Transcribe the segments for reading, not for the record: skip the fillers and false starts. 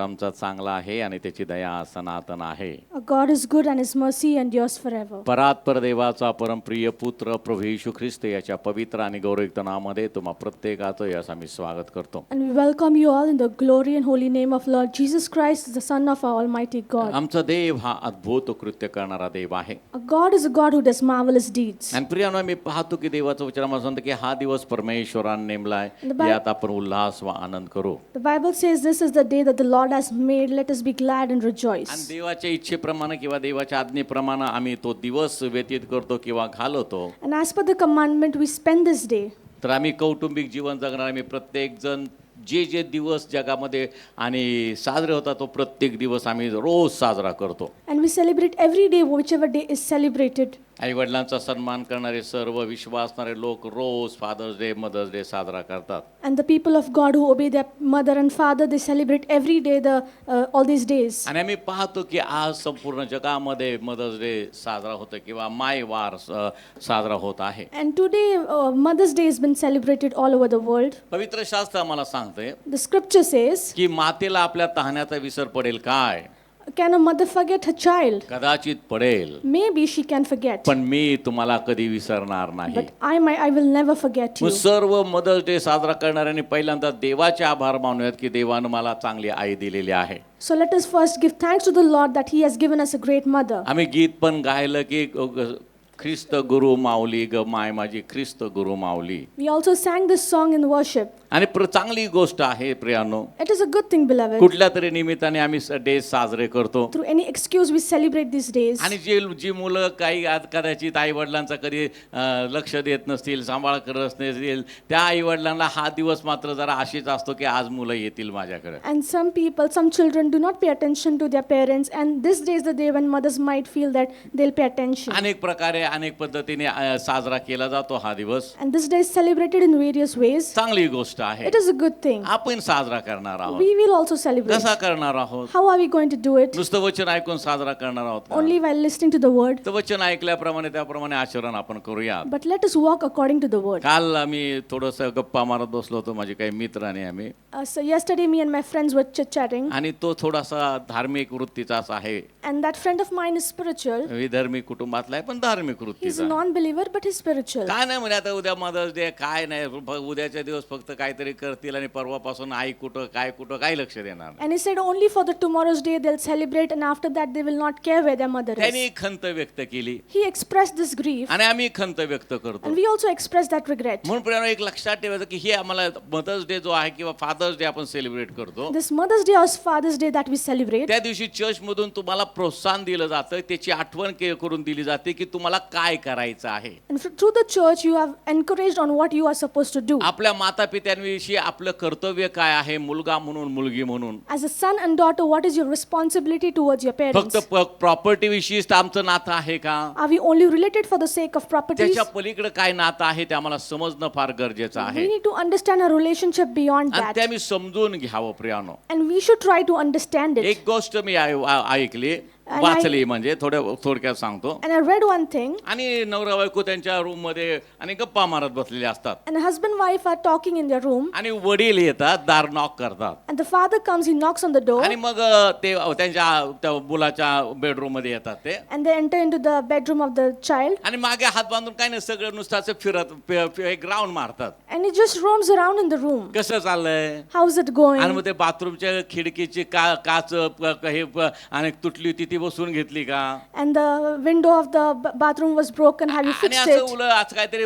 आमचा चांगला आहे आणि त्याची दया सनातन आहे. Our God is good and His mercy endures forever. परात्पर देवाचा परमप्रिय पुत्र प्रभू येशू ख्रिस्त याच्या पवित्र आणि गौरवयुक्त नामामध्ये तुम्हा प्रत्येकाचं यास आम्ही स्वागत करतो. And we welcome you all in the glory and holy name of Lord Jesus Christ, the Son of our Almighty God. आमचा देव हा अद्भुत कृत्य करणारा देव आहे. Our God is a God who does marvelous deeds. आणि प्रियानो, आम्ही पाहतो की देवाचं वचन आम्हाला सांगतं की हा दिवस परमेश्वराने नेमलाय, यात आपण उल्हास व आनंद करू. The Bible says this is the day that the Lord has made. Let us be glad and rejoice. आणि देवाच्या इच्छेप्रमाणे किंवा देवाच्या आज्ञेप्रमाणे आम्ही तो दिवस व्यतीत करतो किंवा घालवतो. And as per the commandment, we spend this day. तर आम्ही कौटुंबिक जीवन जगणार, आम्ही प्रत्येक जण जे जे दिवस जगामध्ये आणि साजरे होतात तो प्रत्येक दिवस आम्ही रोज साजरा करतो. And we celebrate every day, whichever day is celebrated. आई वडिलांचा सन्मान करणारे सर्व विश्वासणारे लोक रोज फादर्स डे, मदर्स डे साजरा करतात. And the people of God who obey their mother and father, they celebrate every day all these days. आणि आम्ही पाहतो की आज संपूर्ण जगामध्ये मदर्स डे साजरा होतो किंवा माय वार साजरा होत आहे. And today Mother's Day has been celebrated all over the world. पवित्र शास्त्र आम्हाला सांगते The scripture says, की मातेला आपल्या ताहण्याचा विसर पडेल काय? can a mother forget her child? कदाचित पडेल, Maybe she can forget. पण मी तुम्हाला कधी विसरणार नाही. But I will never forget मग you. सर्व मदर्स डे साजरा करणाऱ्यांनी पहिल्यांदा देवाचे आभार मानूयात की देवानं मला चांगली आई दिलेली आहे. So let us first give thanks to the Lord that He has given us a great mother. आम्ही गीत पण गायलं की ख्रिस्त गुरु माऊली ग माय माझी ख्रिस्त गुरु माऊली. We also sang this song in worship. आणि चांगली गोष्ट आहे प्रियानो, It is a good thing, beloved. कुठल्या तरी निमित्ताने आम्ही डे साजरे करतो. Through any excuse, we celebrate these days. आणि जी मुलं काही कदाचित आई वडिलांचा कधी लक्ष देत नसतील, सांभाळ करत नसतील, त्या आई वडिलांना हा दिवस मात्र जरा आशीच असतो की आज मुलं येतील माझ्याकडे. And some children do not pay attention to their parents, and this day is the day when mothers might feel that they'll pay attention. अनेक प्रकारे अनेक पद्धतीने साजरा केला जातो हा दिवस. And this day is celebrated in various ways. चांगली गोष्ट आहे. It is a good thing. आपण साजरा करणार आहोत. We will also celebrate. कसा करणार आहोत? How are we going to do it? नुसतं वचन ऐकून साजरा करणार आहोत का? Only while listening to the word. तर वचन ऐकल्याप्रमाणे त्याप्रमाणे आचरण आपण करूया. But let us walk according to the word. काल आम्ही थोडस गप्पा मारत बसलो होतो, माझे काही मित्र आणि आम्ही, So yesterday me and my friends were chit-chatting. आणि तो थोडासा धार्मिक वृत्तीचाच आहे. And that friend of mine is spiritual. विधर्मी कुटुंबातला आहे पण धार्मिक He's a वृत्तीचा. non-believer, but he's spiritual. काय नाही म्हणे आता उद्या मदर्स डे, काय नाही, उद्याच्या दिवस फक्त काहीतरी करतील आणि परवापासून आई कुठं काही लक्ष देणार नाही. And he said only for the tomorrow's day they'll celebrate, and after that they will not care where their mother त्यांनी is. खंत व्यक्त केली He expressed this grief, आणि आम्ही खंत व्यक्त करतो. and we also expressed that regret. म्हणून प्रियानो, एक लक्षात ठेवायचं की हे आम्हाला मदर्स डे जो आहे किंवा फादर्स डे आपण सेलिब्रेट करतो, This Mother's Day or Father's Day that we celebrate, त्या दिवशी चर्च मधून तुम्हाला प्रोत्साहन दिलं जातं, त्याची आठवण करून दिली जाते की तुम्हाला काय करायचं आहे. and through the church you have encouraged on what you are supposed to do. आपल्या माता पित्यांविषयी आपलं कर्तव्य काय आहे, मुलगा म्हणून, मुलगी म्हणून. As a son and daughter, what is your responsibility towards your parents? फक्त प्रॉपर्टी विषयीच आमचं नातं आहे का? Are we only related for the sake of properties? त्याच्या पलीकडे काय नातं आहे ते आम्हाला समजणं फार गरजेचं We आहे. need to understand our relationship beyond आणि that, ते आम्ही समजून घ्यावं प्रियानो. and we should try to understand it. एक गोष्ट मी ऐकली, And वाचली, म्हणजे थोडक्यात सांगतो. And I read one thing, आणि नवरा बायको त्यांच्या रूम मध्ये आणि गप्पा मारत बसलेले असतात, and a husband and wife are talking in their room, आणि वडील येतात, दार नॉक करतात, and the father comes, he knocks on the door, आणि मग ते त्यांच्या त्या मुलाच्या बेडरूम मध्ये येतात ते, and they enter into the bedroom of the child, आणि मागे हात बांधून काय नाही, सगळं नुसतं असं फिरत एक राऊंड मारतात. and he just roams around in the room. कसं चाललंय? How's it आणि going? मग ते बाथरूमच्या खिडकीची काच हे आणि तुटली होती ती बसवून घेतली का? And the window of the bathroom was broken. Have you आणि fixed असं it? आज काहीतरी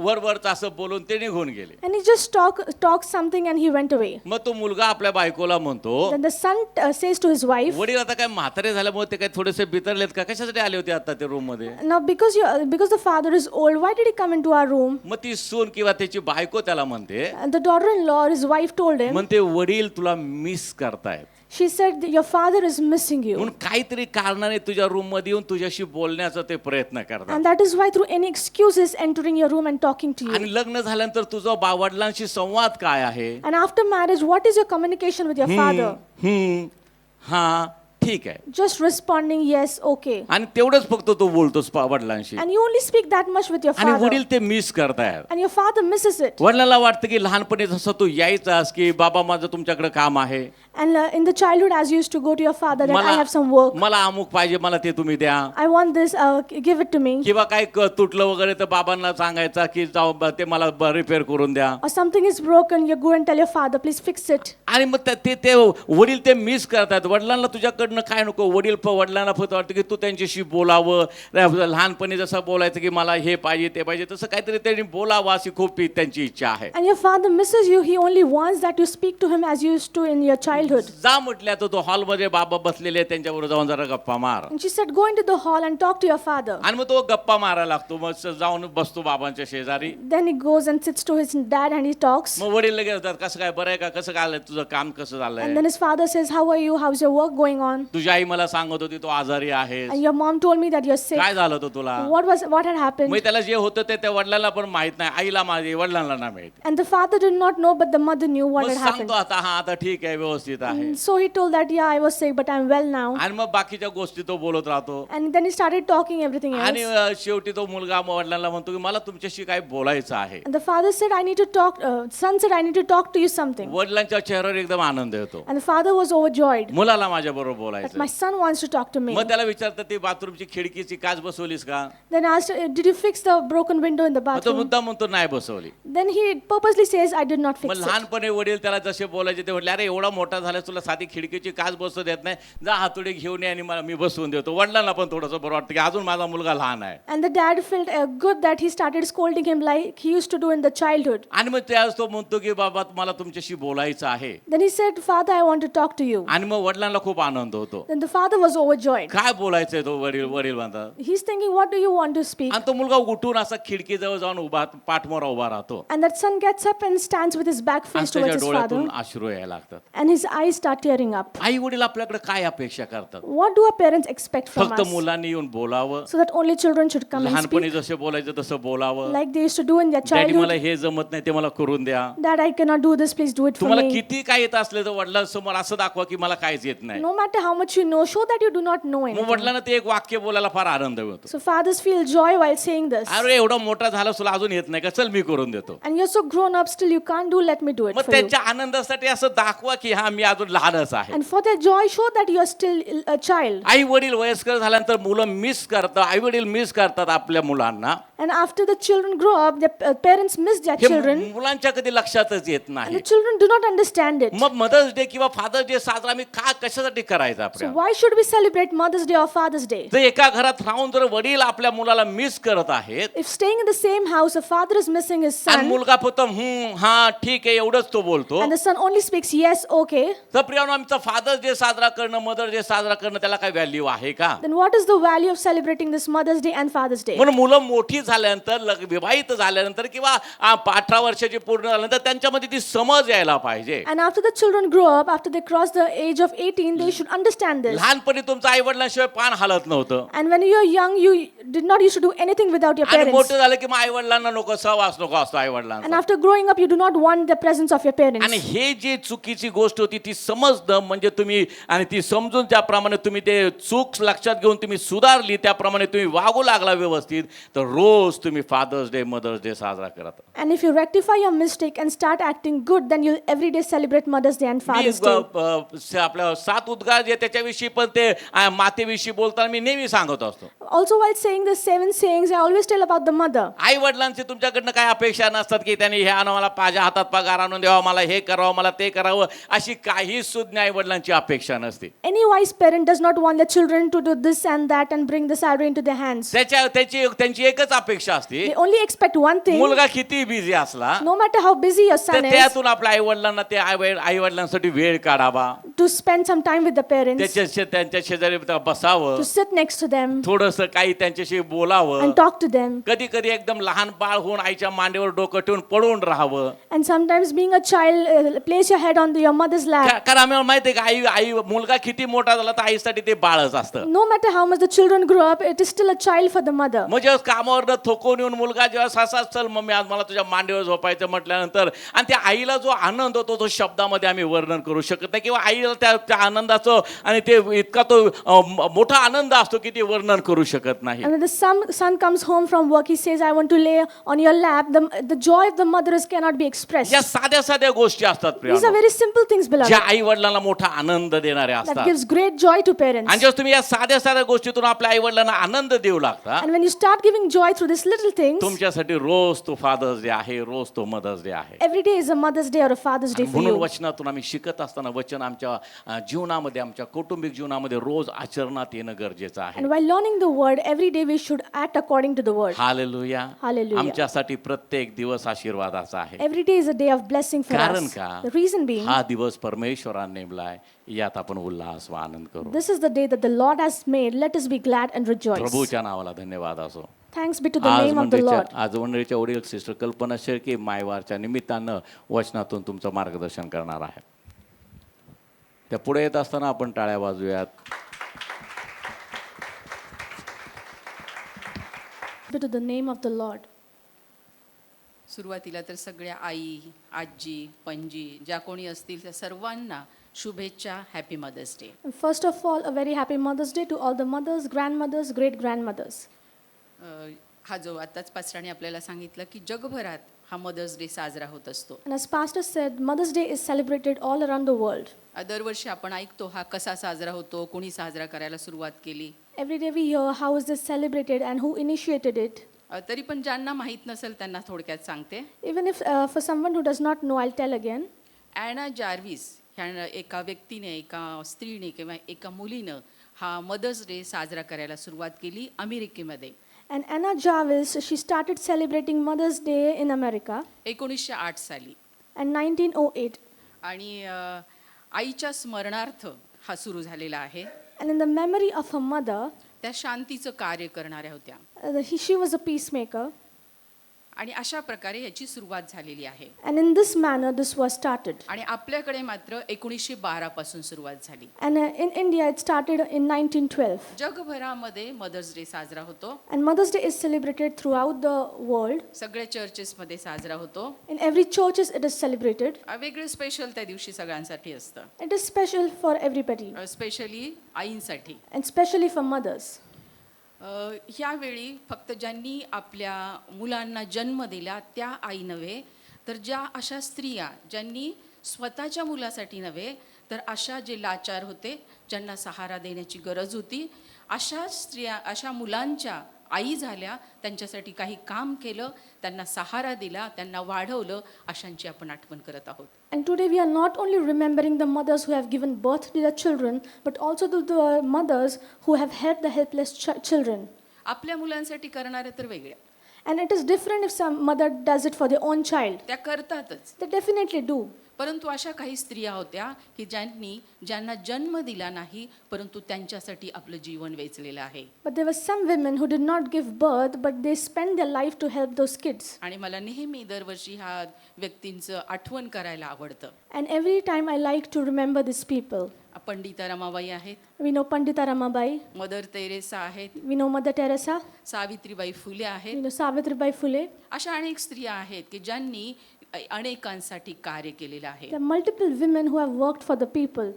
वरवरच असं बोलून ते निघून गेले. And he just talked something and he went away. मग तो मुलगा आपल्या बायकोला म्हणतो, Then the son says to his wife, वडील आता काय म्हातारे झाल्यामुळे ते काय थोडेसे बितरलेत का, कशासाठी आले होते आता ते रूम मध्ये? now because the father is old, why did he come into our room? मग ती सून किंवा त्याची बायको त्याला म्हणते, And the daughter-in-law, his wife, told him, म्हणते वडील तुला मिस करतायत. she said, your father is missing you. म्हणून काहीतरी कारणाने तुझ्या रूम मध्ये येऊन तुझ्याशी बोलण्याचा ते प्रयत्न करतात. And that is why through any excuses entering your room and talking to you. आणि लग्न झाल्यानंतर तुझं वडिलांशी संवाद काय आहे? And after marriage, what is your communication with your father? हा ठीक आहे, Just responding yes, okay. आणि तेवढंच फक्त तो बोलतो वडिलांशी, And you only speak that much with your आणि father. वडील ते मिस करतायत. And your father misses it. वडिलांना वाटतं की लहानपणी जसं तू यायचास की बाबा माझं तुमच्याकडे काम आहे, And in the childhood, as you used to go to your father, that I have some work. मला अमुक पाहिजे, मला ते तुम्ही द्या. I want this, give it to me. किंवा काही तुटलं वगैरे तर बाबांना सांगायचा की जाऊ ते मला रिपेअर करून द्या. Or something is broken, you go and tell your father, please fix it. आणि मग ते वडील ते मिस करतात. वडिलांना तुझ्याकडनं काय नको. वडिलांना फक्त वाटतं की तू त्यांच्याशी बोलावं. लहानपणी जसं बोलायचं की मला हे पाहिजे ते पाहिजे, तसं काहीतरी त्यांनी बोलावं अशी खूप त्यांची इच्छा आहे. And your father misses you. He only wants that you speak to him as you used to in your childhood. जा म्हटल्या तर तो हॉलमध्ये बाबा बसलेले त्यांच्याबरोबर जाऊन जरा गप्पा मार. And she said, go into the hall and talk to your father. आणि मग तो गप्पा मारायला लागतो. मग जाऊन बसतो बाबांच्या शेजारी. Then he goes and sits to his dad and he talks. मग वडील लगेच म्हणतात, कसं काय, बरं आहे का, कसं काय तुझं काम कसं And झालंय. then his father says, how are you? How's your work going on? तुझी आई मला सांगत होती तो आजारी आहे. And your mom told me that you're sick. काय झालं होतं तुला. What had happened? मग त्याला जे होतं ते त्या वडिलांना पण माहित नाही, आईला माझ्या वडिलांना नाही माहित. And the father did not know, but the mother knew what मग had happened. सांगतो आता, हा आता ठीक आहे, व्यवस्थित आहे. So he told that, yeah, I was sick, but I'm well now. आणि मग बाकीच्या गोष्टी तो बोलत राहतो. And then he started talking everything आणि else. शेवटी तो मुलगा वडिलांना म्हणतो की मला तुमच्याशी काय बोलायचं आहे. And the father said, I need to talk, son said, I need to talk to you something. वडिलांच्या चेहऱ्यावर एकदम आनंद येतो. And the father was overjoyed मुलाला माझ्या बरोबर that बोलायचं. my son wants to talk to me. मग त्याला विचारतात, ती बाथरूमची खिडकीची काच बसवलीस का. Then asked, did you fix the broken window in the मग तो bathroom? मुद्दा म्हणतो नाही बसवली. Then he purposely says, I did not मग fix it. लहानपणी वडील त्याला जसे बोलायचे ते म्हटले, अरे एवढा मोठा झाला तुला साधी खिडकीची काच बसवू देत नाही, जा हातोडी घेऊन ये आणि मला मी बसवून देतो. वडिलांना पण थोडंसं बरं वाटतं की अजून माझा मुलगा लहान आहे. And the dad felt good that he started scolding him like he used to do in the childhood. आणि मग त्यावेळेस तो म्हणतो की बाबा मला तुमच्याशी बोलायचं आहे. Then he said, Father, I want to talk to you. आणि मग वडिलांना खूप आनंद होतो. Then the father was overjoyed. काय बोलायचंय तो वडील म्हणतात. He's thinking, what do you want to speak? आणि तो मुलगा उठून असा खिडकीजवळ जाऊन पाठमोरा उभा राहतो. And that son gets up and stands with his back आणि face towards त्याच्या his father. डोळ्यातून अश्रू यायला लागतात. And his eyes start tearing up. आई वडील आपल्याकडे काय अपेक्षा करतात. What do our parents expect from फक्त us? मुलांनी येऊन बोलावं. So that only children should come and लहानपणी speak जसे बोलायचं तसं बोलावं. like they used to do in their daddy मला childhood. हे जमत नाही ते मला करून द्या. Dad, I cannot do this, please do it for तुम्हाला me. किती काय येत असले तर वडिलांसमोर असं दाखवा की मला काहीच येत नाही. No matter how much you know, show that you do not know मग anything. वडिलांना ते एक वाक्य बोलायला फार आनंद होतो. So fathers feel joy while saying this. अरे एवढा मोठा झाला तुला अजून येत नाही का, चल मी करून देतो. And you're so grown up, still you can't do, let me do it मग for you. त्यांच्या आनंदासाठी असं दाखवा की हा मी अजून लहानच आहे. And for their joy, show that you are still a child. आई वडील वयस्कर झाल्यानंतर मुलं मिस करतात, आई वडील मिस करतात आपल्या मुलांना. And after the children grow up, their parents miss their हे children. मुलांच्या कधी लक्षातच येत And नाही. the children do not understand it. मग मदर्स डे किंवा फादर डे साजरा आम्ही कशासाठी करायचा So आपल्या. why should we celebrate Mother's Day or Father's Day? जर एका घरात राहून जर वडील आपल्या मुलाला मिस करत आहेत If staying in the same house, a father is missing his आणि son, मुलगा फक्त हा ठीक आहे एवढंच तो बोलतो, and the son only speaks yes, okay, तर प्रियानो आमचा फादर्स डे साजरा करणं, मदर डे साजरा करणं त्याला काय व्हॅल्यू आहे का. then what is the value of celebrating this Mother's Day and Father's Day? म्हणून मुलं मोठी झाल्यानंतर विवाहित झाल्यानंतर किंवा 18 वर्षाची पूर्ण झाल्यानंतर त्यांच्यामध्ये ती समज यायला पाहिजे. And after the children grow up, after they cross the age of 18, they should understand this. लहानपणी तुमचं आई वडिलांशिवाय पान हलत नव्हतं And when you are young, you did not used to do anything without your आणि parents. मोठं झालं की मग आई वडिलांना नको, सहवास नको असतो आई And वडिलांना. after growing up, you do not want the presence of your आणि parents. हे जे चुकीची गोष्ट होती ती समजणं म्हणजे तुम्ही आणि ती समजून त्याप्रमाणे तुम्ही ते चूक लक्षात घेऊन तुम्ही सुधारली, त्याप्रमाणे तुम्ही वागू लागला व्यवस्थित, तर रोज तुम्ही फादर्स डे मदर्स डे साजरा करत. And if you rectify your mistake and start acting good, then you'll every day celebrate Mother's Day and Father's Day. आपल्या 7 उद्गार जे त्याच्याविषयी पण ते मातेविषयी बोलताना मी नेहमी सांगत असतो. Also, while saying the 7 sayings, I always tell about the mother. आई वडिलांची तुमच्याकडनं काय अपेक्षा नसतात की त्यांनी हे आणून मला माझ्या हातात पगार आणून द्यावा, मला हे करावं, मला ते करावं, अशी काही सुज्ञ आई वडिलांची अपेक्षा नसते. Any wise parent does not want their children to do this and that and bring the salary into their hands. त्यांची एकच अपेक्षा असते, They only expect one thing. मुलगा किती बिझी असला No matter how busy your तर son is, त्यातून आपल्या आई वडिलांना ते आई वडिलांसाठी वेळ काढावा, to spend some time with the parents, त्यांच्या शेजारी बसावं, to sit next to them थोडस काही त्यांच्याशी बोलावं. and talk to them. कधी कधी एकदम लहान बाळ होऊन आईच्या मांडीवर डोकं ठेवून पडून राहावं. And sometimes being a child, place your head on your mother's lap. कारण आम्हाला माहिती आहे का आई मुलगा किती मोठा झाला तर आईसाठी ते बाळच असतं. No matter how much the children grow up, it is still a child for the mother. मग जेव्हा कामावर थोकून येऊन मुलगा जेव्हा सासा चल मम्मी आज मला तुझ्या मांडीवर झोपायचं म्हटल्यानंतर आणि त्या आईला जो आनंद होतो तो शब्दामध्ये आम्ही वर्णन करू शकत नाही, किंवा आईला त्या आनंदाचं आणि ते इतका तो मोठा आनंद असतो की ते वर्णन करू शकत नाही. And when the son comes home from work, he says, I want to lay on your lap. The joy of the mother cannot be expressed. या साध्या साध्या गोष्टी असतात These are Priya, very simple things, beloved. ज्या आई वडिलांना मोठा आनंद देणारे That असतात. gives great joy to parents. आणि जेव्हा तुम्ही या साध्या साध्या गोष्टीतून आपल्या आई वडिलांना आनंद देऊ लागता, And when you start giving joy through these little things, तुमच्यासाठी रोज तो फादर्स डे आहे, रोज तो मदर्स डे आहे. every day is a Mother's Day or a Father's Day for म्हणून you. वचनातून आम्ही शिकत असताना वचन आमच्या जीवनामध्ये, आमच्या कौटुंबिक जीवनामध्ये रोज आचरणात येणं गरजेचं आहे. And while learning the word, every day we should act according to the word. Hallelujah. Hallelujah. आमच्यासाठी प्रत्येक दिवस आशीर्वादाचा आहे. Every day is a day of blessing for कारण us. का? The reason being, हा दिवस परमेश्वराने नेमलाय, यात आपण उल्हास व आनंद करू. this is the day that the Lord has made. Let us be glad and rejoice. प्रभूच्या नावाला धन्यवाद असो. Thanks be to the आज name of the Lord. मंडळीच्या वडील सिस्टर कल्पना शेळके मायवारच्या निमित्तानं वचनातून तुमचं मार्गदर्शन करणार आहे. त्या पुढे येत असताना आपण टाळ्या वाजूयात. Be to the name of the Lord. सुरुवातीला तर सगळ्या आई, आजी, पणजी ज्या कोणी असतील त्या सर्वांना शुभेच्छा. Happy Mother's Day. And first of all, a very happy Mother's Day to all the mothers, grandmothers, great grandmothers. हा जो आत्ताच पास्टरांनी आपल्याला सांगितलं की जगभरात हा मदर्स डे साजरा होत असतो. And as Pastor said, Mother's Day is celebrated all around the world. दरवर्षी आपण ऐकतो हा कसा साजरा होतो, कोणी साजरा करायला सुरुवात केली. Every day we hear how is this celebrated and who initiated it. तरी पण ज्यांना माहीत नसेल त्यांना थोडक्यात सांगते. Even if for someone who does not know, I'll tell again. Anna Jarvis ह्या एका व्यक्तीने, एका स्त्रीने किंवा एका मुलीनं हा मदर्स डे साजरा करायला सुरुवात केली अमेरिकेमध्ये. And Anna Jarvis, she started celebrating Mother's Day in America 1908 साली. in 1908. आणि आईच्या स्मरणार्थ हा सुरू झालेला आहे. And in the memory of her mother, त्या शांतीचं कार्य करणाऱ्या होत्या. she was a peacemaker. आणि अशा प्रकारे याची सुरुवात झालेली आहे. And in this manner, this was started. आणि आपल्याकडे मात्र 1912 पासून सुरुवात झाली. And in India, it started in 1912. जगभरामध्ये मदर्स डे साजरा होतो. And Mother's Day is celebrated throughout the world. सगळ्या चर्चेसमध्ये साजरा होतो. In every churches, it is celebrated. वेगळं स्पेशल त्या दिवशी सगळ्यांसाठी असतं. It is special for everybody, specially आईंसाठी. and especially for mothers. ह्यावेळी फक्त ज्यांनी आपल्या मुलांना जन्म दिला त्या आई नव्हे, तर ज्या अशा स्त्रिया ज्यांनी स्वतःच्या मुलासाठी नव्हे तर अशा जे लाचार होते, ज्यांना सहारा देण्याची गरज होती, अशा स्त्रिया, अशा मुलांच्या आई झाल्या, त्यांच्यासाठी काही काम केलं, त्यांना सहारा दिला, त्यांना वाढवलं, अशांची आपण आठवण करत आहोत. And today we are not only remembering the mothers who have given birth to their children, but also the mothers who have helped the helpless children. आपल्या मुलांसाठी करणारे तर वेगळ्या. And it is different if some mother does it for their own child. त्या करतातच. They definitely do. परंतु अशा काही स्त्रिया होत्या की ज्यांना जन्म दिला नाही, परंतु त्यांच्यासाठी आपलं जीवन वेचलेलं आहे. But there were some women who did not give birth, but they spent their life to help those kids. आणि मला नेहमी दरवर्षी ह्या व्यक्तींचं आठवण करायला आवडतं. And every time I like to remember these people. Pandita Ramabai आहेत. We know Pandita Ramabai. Mother Teresa आहेत. We know Mother Teresa. Savitribai Phule We आहेत. know Savitribai Phule. अशा अनेक स्त्रिया आहेत की ज्यांनी अनेकांसाठी कार्य केलेलं आहे. There are multiple women who have worked for the people.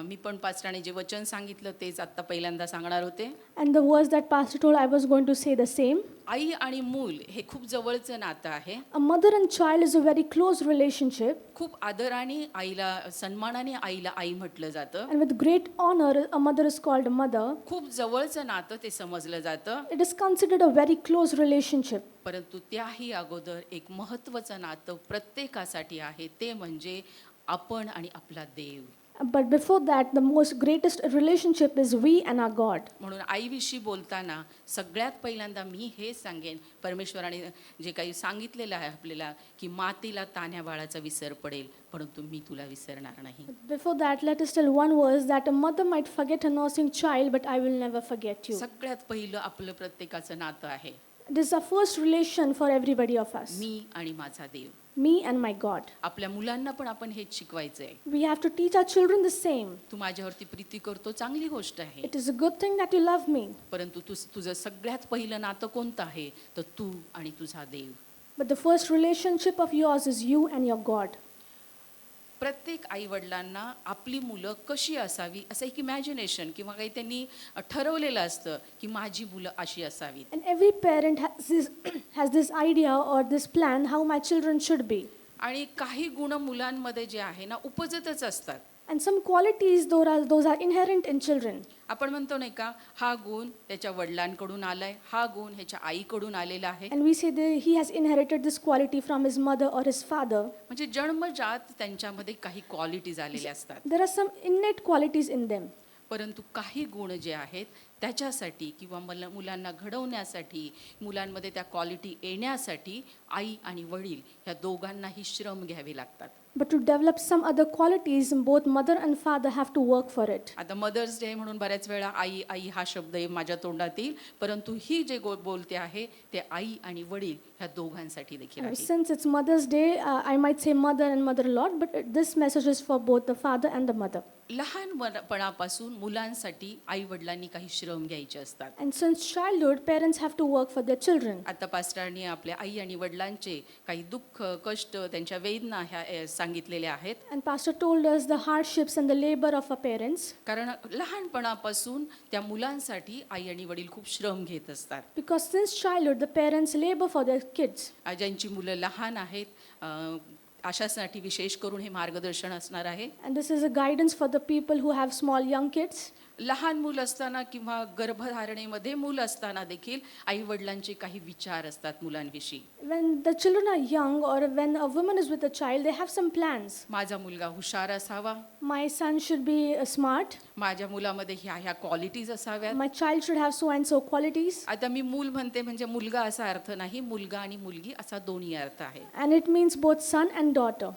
मी पण पास्टरांनी जे वचन सांगितलं तेच आत्ता पहिल्यांदा सांगणार होते. And the words that Pastor told, I was going to say the same. आई आणि मूल हे खूप जवळचं नातं आहे. A mother and child is a very close relationship. खूप आदराने आईला, सन्मानाने आईला आई म्हटलं जातं. And with great honor, a mother is called a mother. खूप जवळचं नातं ते समजलं जातं. It is considered a very close relationship. परंतु त्याही अगोदर एक महत्त्वाचं नातं प्रत्येकासाठी आहे, ते म्हणजे आपण आणि आपला देव. But before that, the most greatest relationship is we and our God. म्हणून आईविषयी बोलताना सगळ्यात पहिल्यांदा मी हे सांगेन, परमेश्वराने जे काही सांगितलेलं आहे आपल्याला की मातेला तान्ह्या बाळाचा विसर पडेल, परंतु मी तुला विसरणार नाही. Before that, let us tell one verse that a mother might forget a nursing child, but I will never forget you. सगळ्यात पहिलं आपलं प्रत्येकाचं नातं आहे This is our first relation for everybody of us. मी आणि माझा देव. Me and my God. आपल्या मुलांना पण आपण हेच शिकवायचं आहे. We have to teach our children the same. तू माझ्यावरती प्रीती करतो, चांगली गोष्ट आहे, It is a good thing that you love me. परंतु तुझं सगळ्यात पहिलं नातं कोणतं आहे, तर तू आणि तुझा देव. But the first relationship of yours is you and your God. प्रत्येक आईवडिलांना आपली मुलं कशी असावी असं एक इमॅजिनेशन किंवा काही त्यांनी ठरवलेलं असतं की माझी मुलं अशी असावीत. And every parent has this idea or this plan how my children should be. आणि काही गुण मुलांमध्ये जे आहे ना उपजतच असतात. And some qualities, those are inherent in children. आपण म्हणतो नाही का, हा गुण त्याच्या वडिलांकडून आलाय, हा गुण ह्याच्या आईकडून आलेला आहे. And we say that he has inherited this quality from his mother or his father. म्हणजे जन्मजात त्यांच्यामध्ये काही क्वालिटीज आलेल्या असतात. There are some innate qualities in them. परंतु काही गुण जे आहेत त्याच्यासाठी किंवा मुलांना घडवण्यासाठी, मुलांमध्ये त्या क्वालिटी येण्यासाठी आई आणि वडील ह्या दोघांनाही श्रम घ्यावे लागतात. But to develop some other qualities, both mother and father have to work for it. आता मदर्स डे म्हणून बऱ्याच वेळा आई आई हा शब्द माझ्या तोंडात येईल, परंतु ही जे बोलते आहे ते आई आणि वडील ह्या दोघांसाठी देखील आहे. Since it's Mother's Day, I might say mother and mother a lot, but this message is for both the father and the mother. लहानपणापासून मुलांसाठी आई वडिलांनी काही श्रम घ्यायचे असतात. And since childhood, parents have to work for their children. आता पास्टरांनी आपल्या आई आणि वडिलांचे काही दुःख, कष्ट, त्यांच्या वेदना ह्या सांगितलेल्या आहेत. And Pastor told us the hardships and the labor of our parents. कारण लहानपणापासून त्या मुलांसाठी आई आणि वडील खूप श्रम घेत असतात. Because since childhood, the parents labor for their kids. ज्यांची मुलं लहान आहेत अशासाठी विशेष करून हे मार्गदर्शन असणार आहे. And this is a guidance for the people who have small young kids. लहान मूल असताना किंवा गर्भधारणेमध्ये मूल असताना देखील आई वडिलांचे काही विचार असतात मुलांविषयी. When the children are young or when a woman is with a child, they have some plans. माझा मुलगा हुशार असावा, My son should be smart. माझ्या मुलामध्ये ह्या क्वालिटीज असाव्यात. My child should have so and so qualities. आता मी मूल म्हणते म्हणजे मुलगा असा अर्थ नाही, मुलगा आणि मुलगी असा दोन्ही अर्थ आहे. And it means both son and daughter.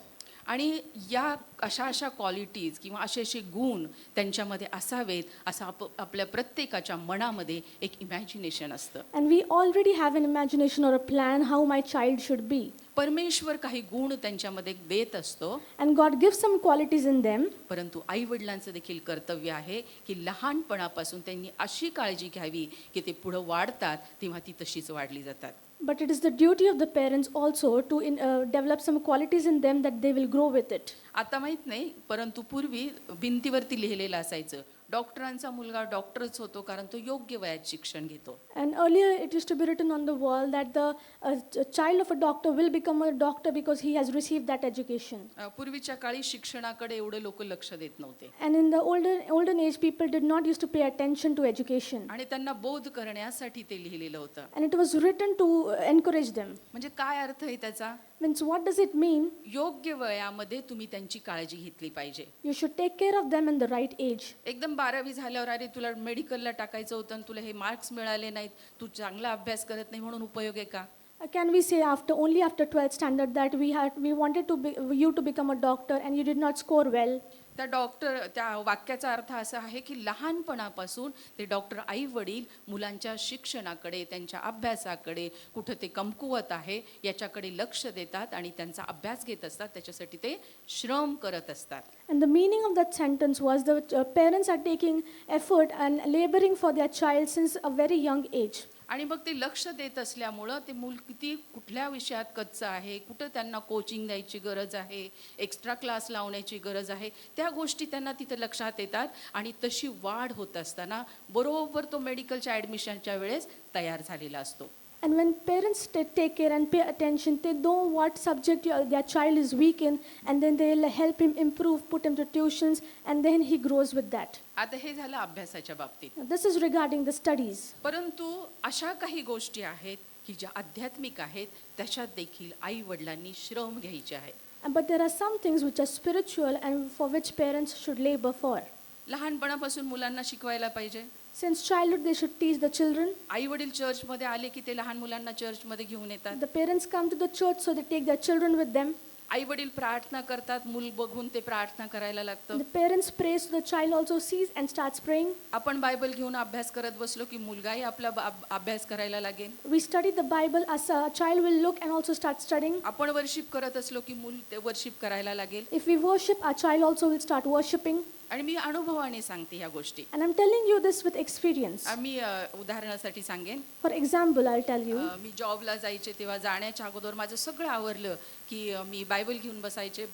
आणि या अशा क्वालिटीज किंवा असे गुण त्यांच्यामध्ये असावेत असं आपल्या प्रत्येकाच्या मनामध्ये एक इमॅजिनेशन असतं. And we already have an imagination or a plan how my child should be. परमेश्वर काही गुण त्यांच्यामध्ये देत असतो. And God gives some qualities in them. परंतु आई वडिलांचं देखील कर्तव्य आहे की लहानपणापासून त्यांनी अशी काळजी घ्यावी की ते पुढे वाढतात तेव्हा ती तशीच वाढली जातात. But it is the duty of the parents also to develop some qualities in them that they will grow with it. आता माहित नाही, परंतु पूर्वी भिंतीवरती लिहिलेलं असायचं, डॉक्टरांचा मुलगा डॉक्टरच होतो कारण तो योग्य वयात शिक्षण घेतो. And earlier it used to be written on the wall that the child of a doctor will become a doctor because he has received that education. पूर्वीच्या काळी शिक्षणाकडे एवढे लोक लक्ष देत नव्हते. And in the olden age, people did not used to pay attention to education. आणि त्यांना बोध करण्यासाठी ते लिहिलेलं होतं. And it was written to encourage them. म्हणजे काय अर्थ आहे त्याचा? Means what does it mean? योग्य वयामध्ये तुम्ही त्यांची काळजी घेतली पाहिजे. You should take care of them in the right age. एकदम 12वी झाल्यावर अरे तुला मेडिकलला टाकायचं होतं आणि तुला हे मार्क्स मिळाले नाहीत, तू चांगला अभ्यास करत नाही म्हणून उपयोग आहे का? Can we say only after 12th standard that we wanted you to become a doctor and you did not score well? त्या वाक्याचा अर्थ असा आहे की लहानपणापासून ते डॉक्टर आई वडील मुलांच्या शिक्षणाकडे, त्यांच्या अभ्यासाकडे, कुठं ते कमकुवत आहे याच्याकडे लक्ष देतात आणि त्यांचा अभ्यास घेत असतात, त्याच्यासाठी ते श्रम करत असतात. And the meaning of that sentence was the parents are taking effort and laboring for their child since a very young age. आणि मग ते लक्ष देत असल्यामुळं ते मूल किती कुठल्या विषयात कच्चं आहे, कुठं त्यांना कोचिंग द्यायची गरज आहे, एक्स्ट्रा क्लास लावण्याची गरज आहे, त्या गोष्टी त्यांना तिथे लक्षात येतात आणि तशी वाढ होत असताना बरोबर तो मेडिकलच्या ॲडमिशनच्या वेळेस तयार झालेला असतो. And when parents take care and pay attention, they know what subject their child is weak in, and then they'll help him improve, put him to tuitions, and then he grows with that. आता हे झालं अभ्यासाच्या बाबतीत. This is regarding the studies. परंतु अशा काही गोष्टी आहेत की ज्या आध्यात्मिक आहेत, त्याच्यात देखील आई वडिलांनी श्रम घ्यायचे आहेत. But there are some things which are spiritual and for which parents should labor for. लहानपणापासून मुलांना शिकवायला पाहिजे. Since childhood they should teach the children. आई वडील चर्चमध्ये आले की ते लहान मुलांना चर्चमध्ये घेऊन येतात. The parents come to the church, so they take their children with them. आई वडील प्रार्थना करतात, मूल बघून ते प्रार्थना करायला लागतं. The parents pray, so the child also sees and starts praying. आपण बायबल घेऊन अभ्यास करत बसलो की मुलगाही आपला अभ्यास करायला लागेल. We study the Bible, as a child will look and also start studying. आपण वर्शिप करत असलो की मूल ते वर्शिप करायला लागेल. If we worship, our child also will start worshiping. आणि मी अनुभवाने सांगते ह्या गोष्टी. And I'm telling you this with experience. मी उदाहरणासाठी सांगेन. For example, I'll tell you. मी जॉबला जायचे तेव्हा जाण्याच्या अगोदर माझं सगळं आवरलं की मी बायबल घेऊन बसायचे,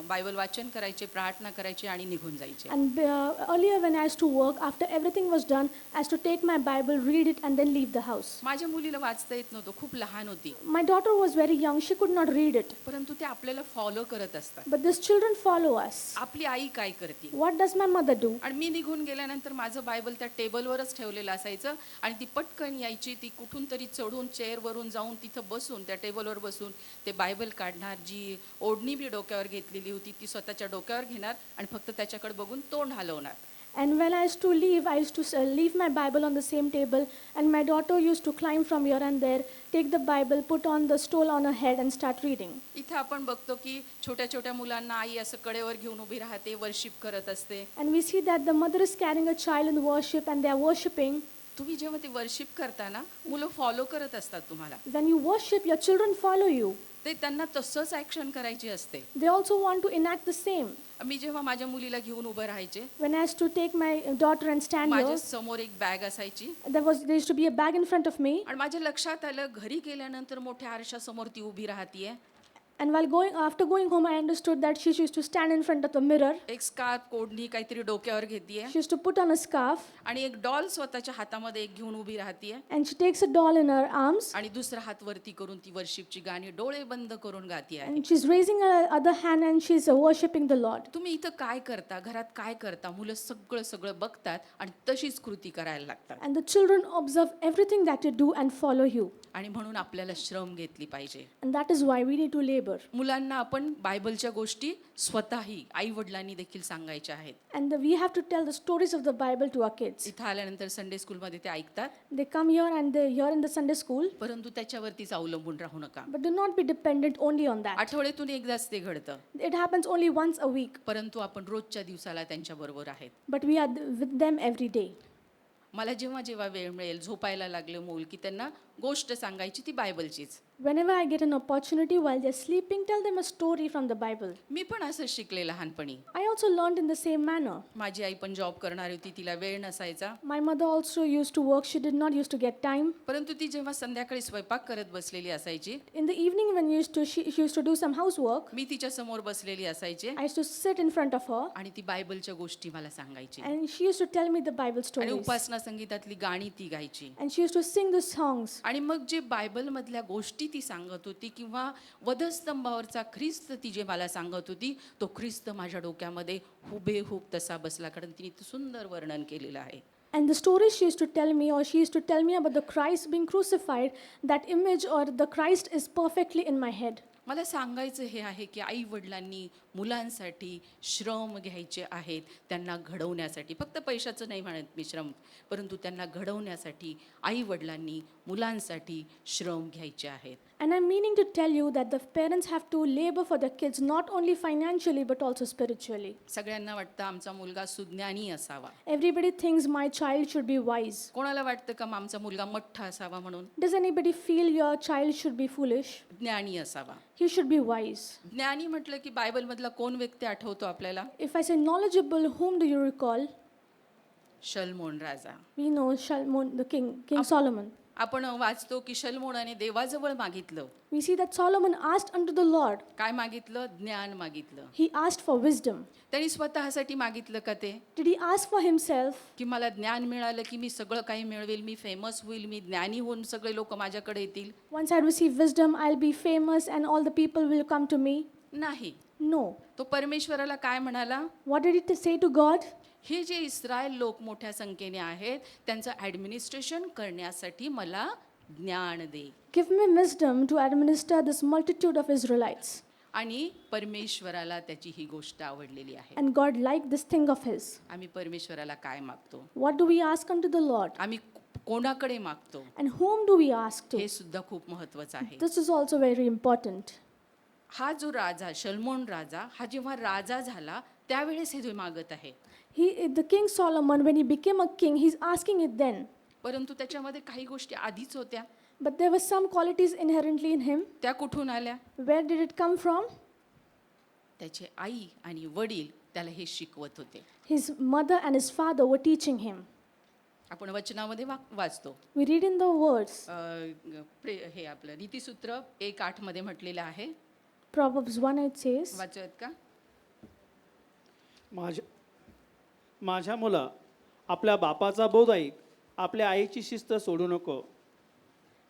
बायबल वाचन करायचे, प्रार्थना करायचे आणि निघून जायचे. And earlier when I used to work, after everything was done, I used to take my Bible, read it, and then leave the house. माझ्या मुलीला वाचता येत नव्हतं, खूप लहान होती, My daughter was very young, she could not read it. परंतु ते आपल्याला फॉलो करत असतात. But these children follow us. आपली आई काय करते? What does my mother do? आणि मी निघून गेल्यानंतर माझं बायबल त्या टेबलवरच ठेवलेलं असायचं आणि ती पटकन यायची, ती कुठून तरी चढून चेअरवरून जाऊन तिथं बसून त्या टेबलवर बसून ते बायबल काढणार, जी ओढणी बी डोक्यावर घेतलेली होती ती स्वतःच्या डोक्यावर घेणार आणि फक्त त्याच्याकडे बघून तोंड हलवणार. And when I used to leave, I used to leave my Bible on the same table, and my daughter used to climb from here and there, take the Bible, put on the stole on her head, and start reading. इथं आपण बघतो की छोट्या छोट्या मुलांना आई असं कडेवर घेऊन उभी राहते, वर्शिप करत असते. And we see that the mother is carrying a child in worship, and they are worshiping. तुम्ही जेव्हा ते वर्शिप करता ना, मुलं फॉलो करत असतात तुम्हाला. When you worship, your children follow you. ते त्यांना तसंच ॲक्शन करायची असते. They also want to enact the same. मी जेव्हा माझ्या मुलीला घेऊन उभं राहायचे, When I used to take my daughter and stand माझ्या here, समोर एक बॅग असायची there used to be a bag in front of me. आणि माझ्या लक्षात आलं घरी गेल्यानंतर मोठ्या आरशासमोर ती उभी राहतीये. And after going home, I understood that she used to stand in front of the mirror. एक स्कार्फ कोडणी काहीतरी डोक्यावर घेतीये She used to put on a scarf, आणि एक डॉल स्वतःच्या हातामध्ये एक घेऊन उभी राहतीये and she takes a doll in her arms, आणि दुसरा हात वरती करून ती वर्शिपची गाणी डोळे बंद करून गाती आहे. and she's raising her other hand and she's worshiping the Lord. तुम्ही इथं काय करता, घरात काय करता, मुलं सगळं सगळं बघतात आणि तशीच कृती करायला लागतात. And the children observe everything that you do and follow you. आणि म्हणून आपल्याला श्रम घेतली पाहिजे. And that is why we need to labor. मुलांना आपण बायबलच्या गोष्टी स्वतःही आई वडिलांनी देखील सांगायच्या आहेत. And we have to tell the stories of the Bible to our kids. इथं आल्यानंतर संडे स्कूलमध्ये ते ऐकतात, They come here and they hear in the Sunday school, परंतु त्याच्यावरतीच अवलंबून राहू नका. but do not be dependent only on that. आठवड्यातून एकदाच ते घडतं, It happens only once a week, परंतु आपण रोजच्या दिवसाला त्यांच्या बरोबर आहेत. but we are with them every day. मला जेव्हा जेव्हा वेळ मिळेल, झोपायला लागलं मूल की त्यांना गोष्ट सांगायची ती बायबलचीच. Whenever I get an opportunity while they're sleeping, tell them a story from the Bible. मी पण असंच शिकले लहानपणी. I also learned in the same manner. माझी आई पण जॉब करणार होती, तिला वेळ नसायचा, My mother also used to work. She did not used to get time. परंतु ती जेव्हा संध्याकाळी स्वयंपाक करत बसलेली असायची, In the evening when she used to do some housework, मी तिच्या समोर बसलेली असायचे I used to sit in front of her आणि ती बायबलच्या गोष्टी मला सांगायची and she used to tell me the Bible आणि stories. उपासना संगीतातली गाणी ती गायची. And she used to sing the songs. आणि मग जे बायबलमधल्या गोष्टी ती सांगत होती किंवा वधस्तंभावरचा ख्रिस्त ती जे मला सांगत होती, तो ख्रिस्त माझ्या डोक्यामध्ये हुबेहूब तसा बसला, कारण तिने ते सुंदर वर्णन केलेलं आहे. And the stories she used to tell me, or she used to tell me about the Christ being crucified, that image or the Christ is perfectly in my head. मला सांगायचं हे आहे की आई वडिलांनी मुलांसाठी श्रम घ्यायचे आहेत, त्यांना घडवण्यासाठी. फक्त पैशाचं नाही म्हणत मी श्रम, परंतु त्यांना घडवण्यासाठी आई वडिलांनी मुलांसाठी श्रम घ्यायचे आहेत. And I'm meaning to tell you that the parents have to labor for their kids, not only financially but also spiritually. सगळ्यांना वाटतं आमचा मुलगा सुज्ञानी असावा. Everybody thinks my child should be wise. कोणाला वाटतं का आमचा मुलगा मठ्ठ असावा म्हणून? Does anybody feel your child should be foolish? ज्ञानी असावा. He should be wise. ज्ञानी म्हटलं की बायबलमधला कोण व्यक्ती आठवतो आपल्याला? If I say knowledgeable, whom do you recall? शलमोन Raja. We know Solomon, the King Solomon. आपण वाचतो की शलमोनाने देवाजवळ मागितलं. We see that Solomon asked unto the Lord. काय मागितलं? ज्ञान मागितलं. He asked for wisdom. त्यांनी स्वतःसाठी मागितलं का ते? Did he ask for himself? की मला ज्ञान मिळालं की मी सगळं काही मिळवेल, मी फेमस होईल, मी ज्ञानी होऊन सगळे लोक माझ्याकडे येतील? Once I receive wisdom, I'll be famous and all the people will come to me. नाही. No. तो परमेश्वराला काय म्हणाला? What did he say to God? हे जे इस्रायल लोक मोठ्या संख्येने आहेत, त्यांचं ॲडमिनिस्ट्रेशन करण्यासाठी मला ज्ञान दे. Give me wisdom to administer this multitude of Israelites. आणि परमेश्वराला त्याची ही गोष्ट आवडलेली आहे. And God liked this thing of his. आम्ही परमेश्वराला काय मागतो? What do we ask unto the Lord? आम्ही कोणाकडे मागतो? And whom do we ask to? हे सुद्धा खूप महत्त्वाचं आहे. This is also very important. हा जो राजा, शलमोन राजा, हा जेव्हा राजा झाला त्यावेळेस हे जो मागत आहे, The King Solomon, when he became a king, he's asking it then. परंतु त्याच्यामध्ये काही गोष्टी आधीच होत्या. But there were some qualities inherently in him. त्या कुठून आल्या? Where did it come from? त्याचे आई आणि वडील त्याला हे शिकवत होते. His mother and his father were teaching him. आपण वचनामध्ये वाचतो. We read in the words, हे आपलं नीतिसूत्र 1:8 मध्ये म्हटलेलं आहे. Proverbs 1:8 says, वाचूयात का? माझ्या मुला आपल्या बापाचा बोध ऐक, आपल्या आईची शिस्त सोडू नको.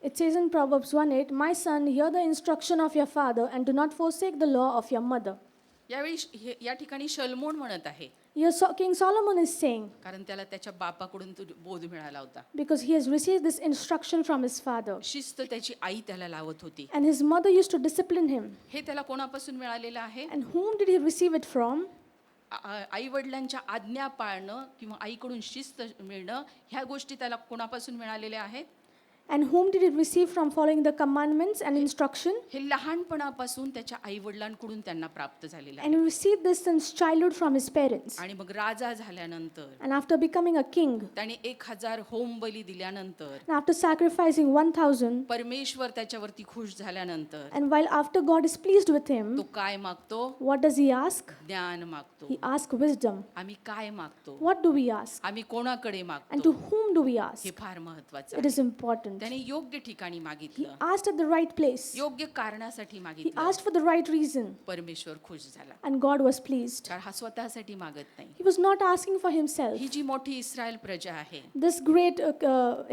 it says in Proverbs 1:8, My son, hear the instruction of your father and do not forsake the law of your mother. यावेळी या ठिकाणी शलमोन म्हणत आहे, Here King Solomon is saying, कारण त्याला त्याच्या बापाकडून तो बोध मिळाला होता. because he has received this instruction from his father. शिस्त त्याची आई त्याला लावत होती. And his mother used to discipline him. हे त्याला कोणापासून मिळालेलं आहे? And whom did he receive it from? आई वडिलांच्या आज्ञा पाळणं किंवा आईकडून शिस्त मिळणं, ह्या गोष्टी त्याला कोणापासून मिळालेल्या आहेत? And whom did he receive from following the commandments and instruction? हे लहानपणापासून त्याच्या आई वडिलांकडून त्यांना प्राप्त झालेलं आहे. And he received this since childhood from his parents. आणि मग राजा झाल्यानंतर, And after becoming a king, त्याने 1000 होम बली दिल्यानंतर, and after sacrificing 1,000, परमेश्वर त्याच्यावरती खुश झाल्यानंतर, and while after God is pleased with him, तो काय मागतो? what does he ask? ज्ञान मागतो. He asks wisdom. आम्ही काय मागतो? What do we ask? आम्ही कोणाकडे And मागतो? to whom do we हे ask? फार महत्वाचं It आहे. is important. त्याने योग्य ठिकाणी He मागितलं, asked at the right place. योग्य कारणासाठी He मागितलं. asked for the right reason. परमेश्वर खुश झाला. And God was pleased. कारण हा स्वतःसाठी मागत नाही. He was not asking for himself. ही जी मोठी इस्रायल प्रजा आहे, This great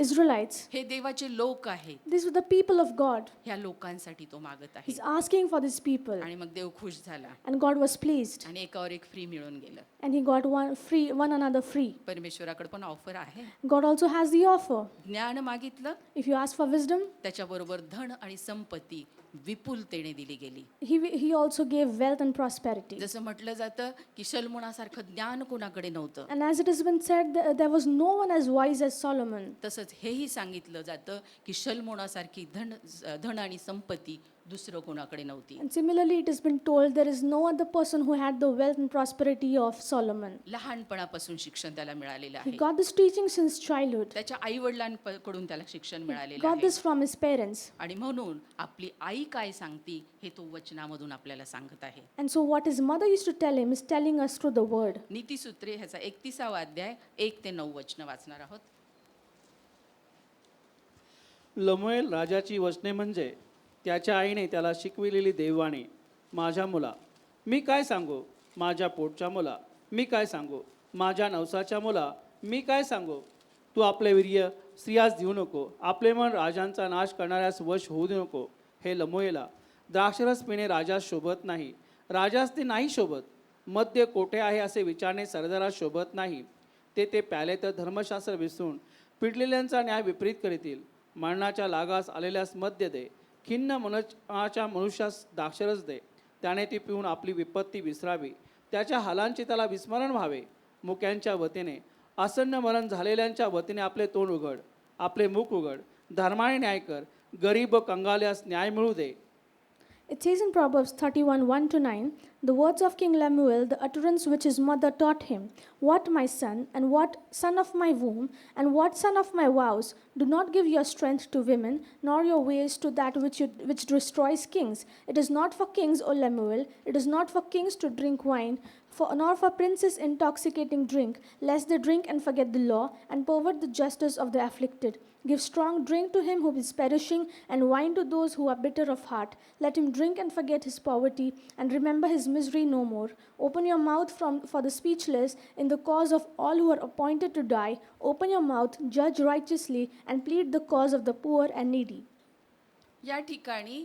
Israelites, हे देवाचे लोक आहेत, these were the people of God. ह्या लोकांसाठी तो मागत आहे. He's asking for these people. आणि मग देव खुश झाला And God was pleased. आणि एकावर एक फ्री मिळून गेलं. And he got one another free. परमेश्वराकडे पण ऑफर आहे. God also has the offer. ज्ञान मागितलं, If you ask for wisdom, त्याच्याबरोबर धन आणि संपत्ती विपुलतेने दिली गेली. he also gave wealth and prosperity. जसं म्हटलं जातं की शलमोनासारखं ज्ञान कोणाकडे नव्हतं, And as it has been said, there was no one as wise as Solomon. तसंच हेही सांगितलं जातं की शलमोनासारखी धन आणि संपत्ती दुसरं कोणाकडे नव्हती. And similarly, it has been told there is no other person who had the wealth and prosperity of Solomon. लहानपणापासून शिक्षण त्याला मिळालेलं He आहे. got this teaching since childhood. त्याच्या आई वडिलांकडून त्याला शिक्षण मिळालेलं Got आहे. this from his parents. आणि म्हणून आपली आई काय सांगती हे तो वचनामधून आपल्याला सांगत आहे. And so what his mother used to tell him is telling us through the word. नीतिसूत्रे ह्याचा 31वा अध्याय 1 ते 9 वचनं वाचणार आहोत. लमुएल राजाची वचने म्हणजे त्याच्या आईने त्याला शिकविलेली देववाणी. माझ्या मुला मी काय सांगू, माझ्या पोटच्या मुला मी काय सांगू, माझ्या नवसाच्या मुला मी काय सांगू. तू आपले वीर्य स्त्रियास देऊ नको, आपले मन राजांचा नाश करणाऱ्यास वश होऊ देऊ नको. हे लमुएला, द्राक्षरस पिणे राजास शोभत नाही, राजास ते नाही शोभत. मद्य कोठे आहे असे विचारणे सरदारास शोभत नाही. ते प्याले तर धर्मशास्त्र विसरून पिडलेल्यांचा न्याय विपरीत करीतील. मरणाच्या लागास आलेल्यास मद्य दे, खिन्न मनाच्या मनुष्यास द्राक्षरस दे. त्याने ती पिऊन आपली विपत्ती विसरावी, त्याच्या हालांचे त्याला विस्मरण व्हावे. मुक्यांच्या वतीने आसन्न मरण झालेल्यांच्या वतीने आपले तोंड उघड, आपले मुख उघड. धर्माने न्याय कर, गरीब व कंगाल्यास न्याय मिळू दे. It says in Proverbs 31, 1-9, the words of King Lemuel, the utterance which his mother taught him. What, my son, and what son of my womb, and what son of my vows, do not give your strength to women, nor your ways to that which destroys kings. It is not for kings, O Lemuel, it is not for kings to drink wine, nor for princes intoxicating drink, lest they drink and forget the law, and pervert the justice of the afflicted. Give strong drink to him who is perishing, and wine to those who are bitter of heart. Let him drink and forget his poverty, and remember his misery no more. Open your mouth for the speechless in the cause of all who are appointed to die. Open your mouth, judge righteously, and plead the cause of the poor and needy. या ठिकाणी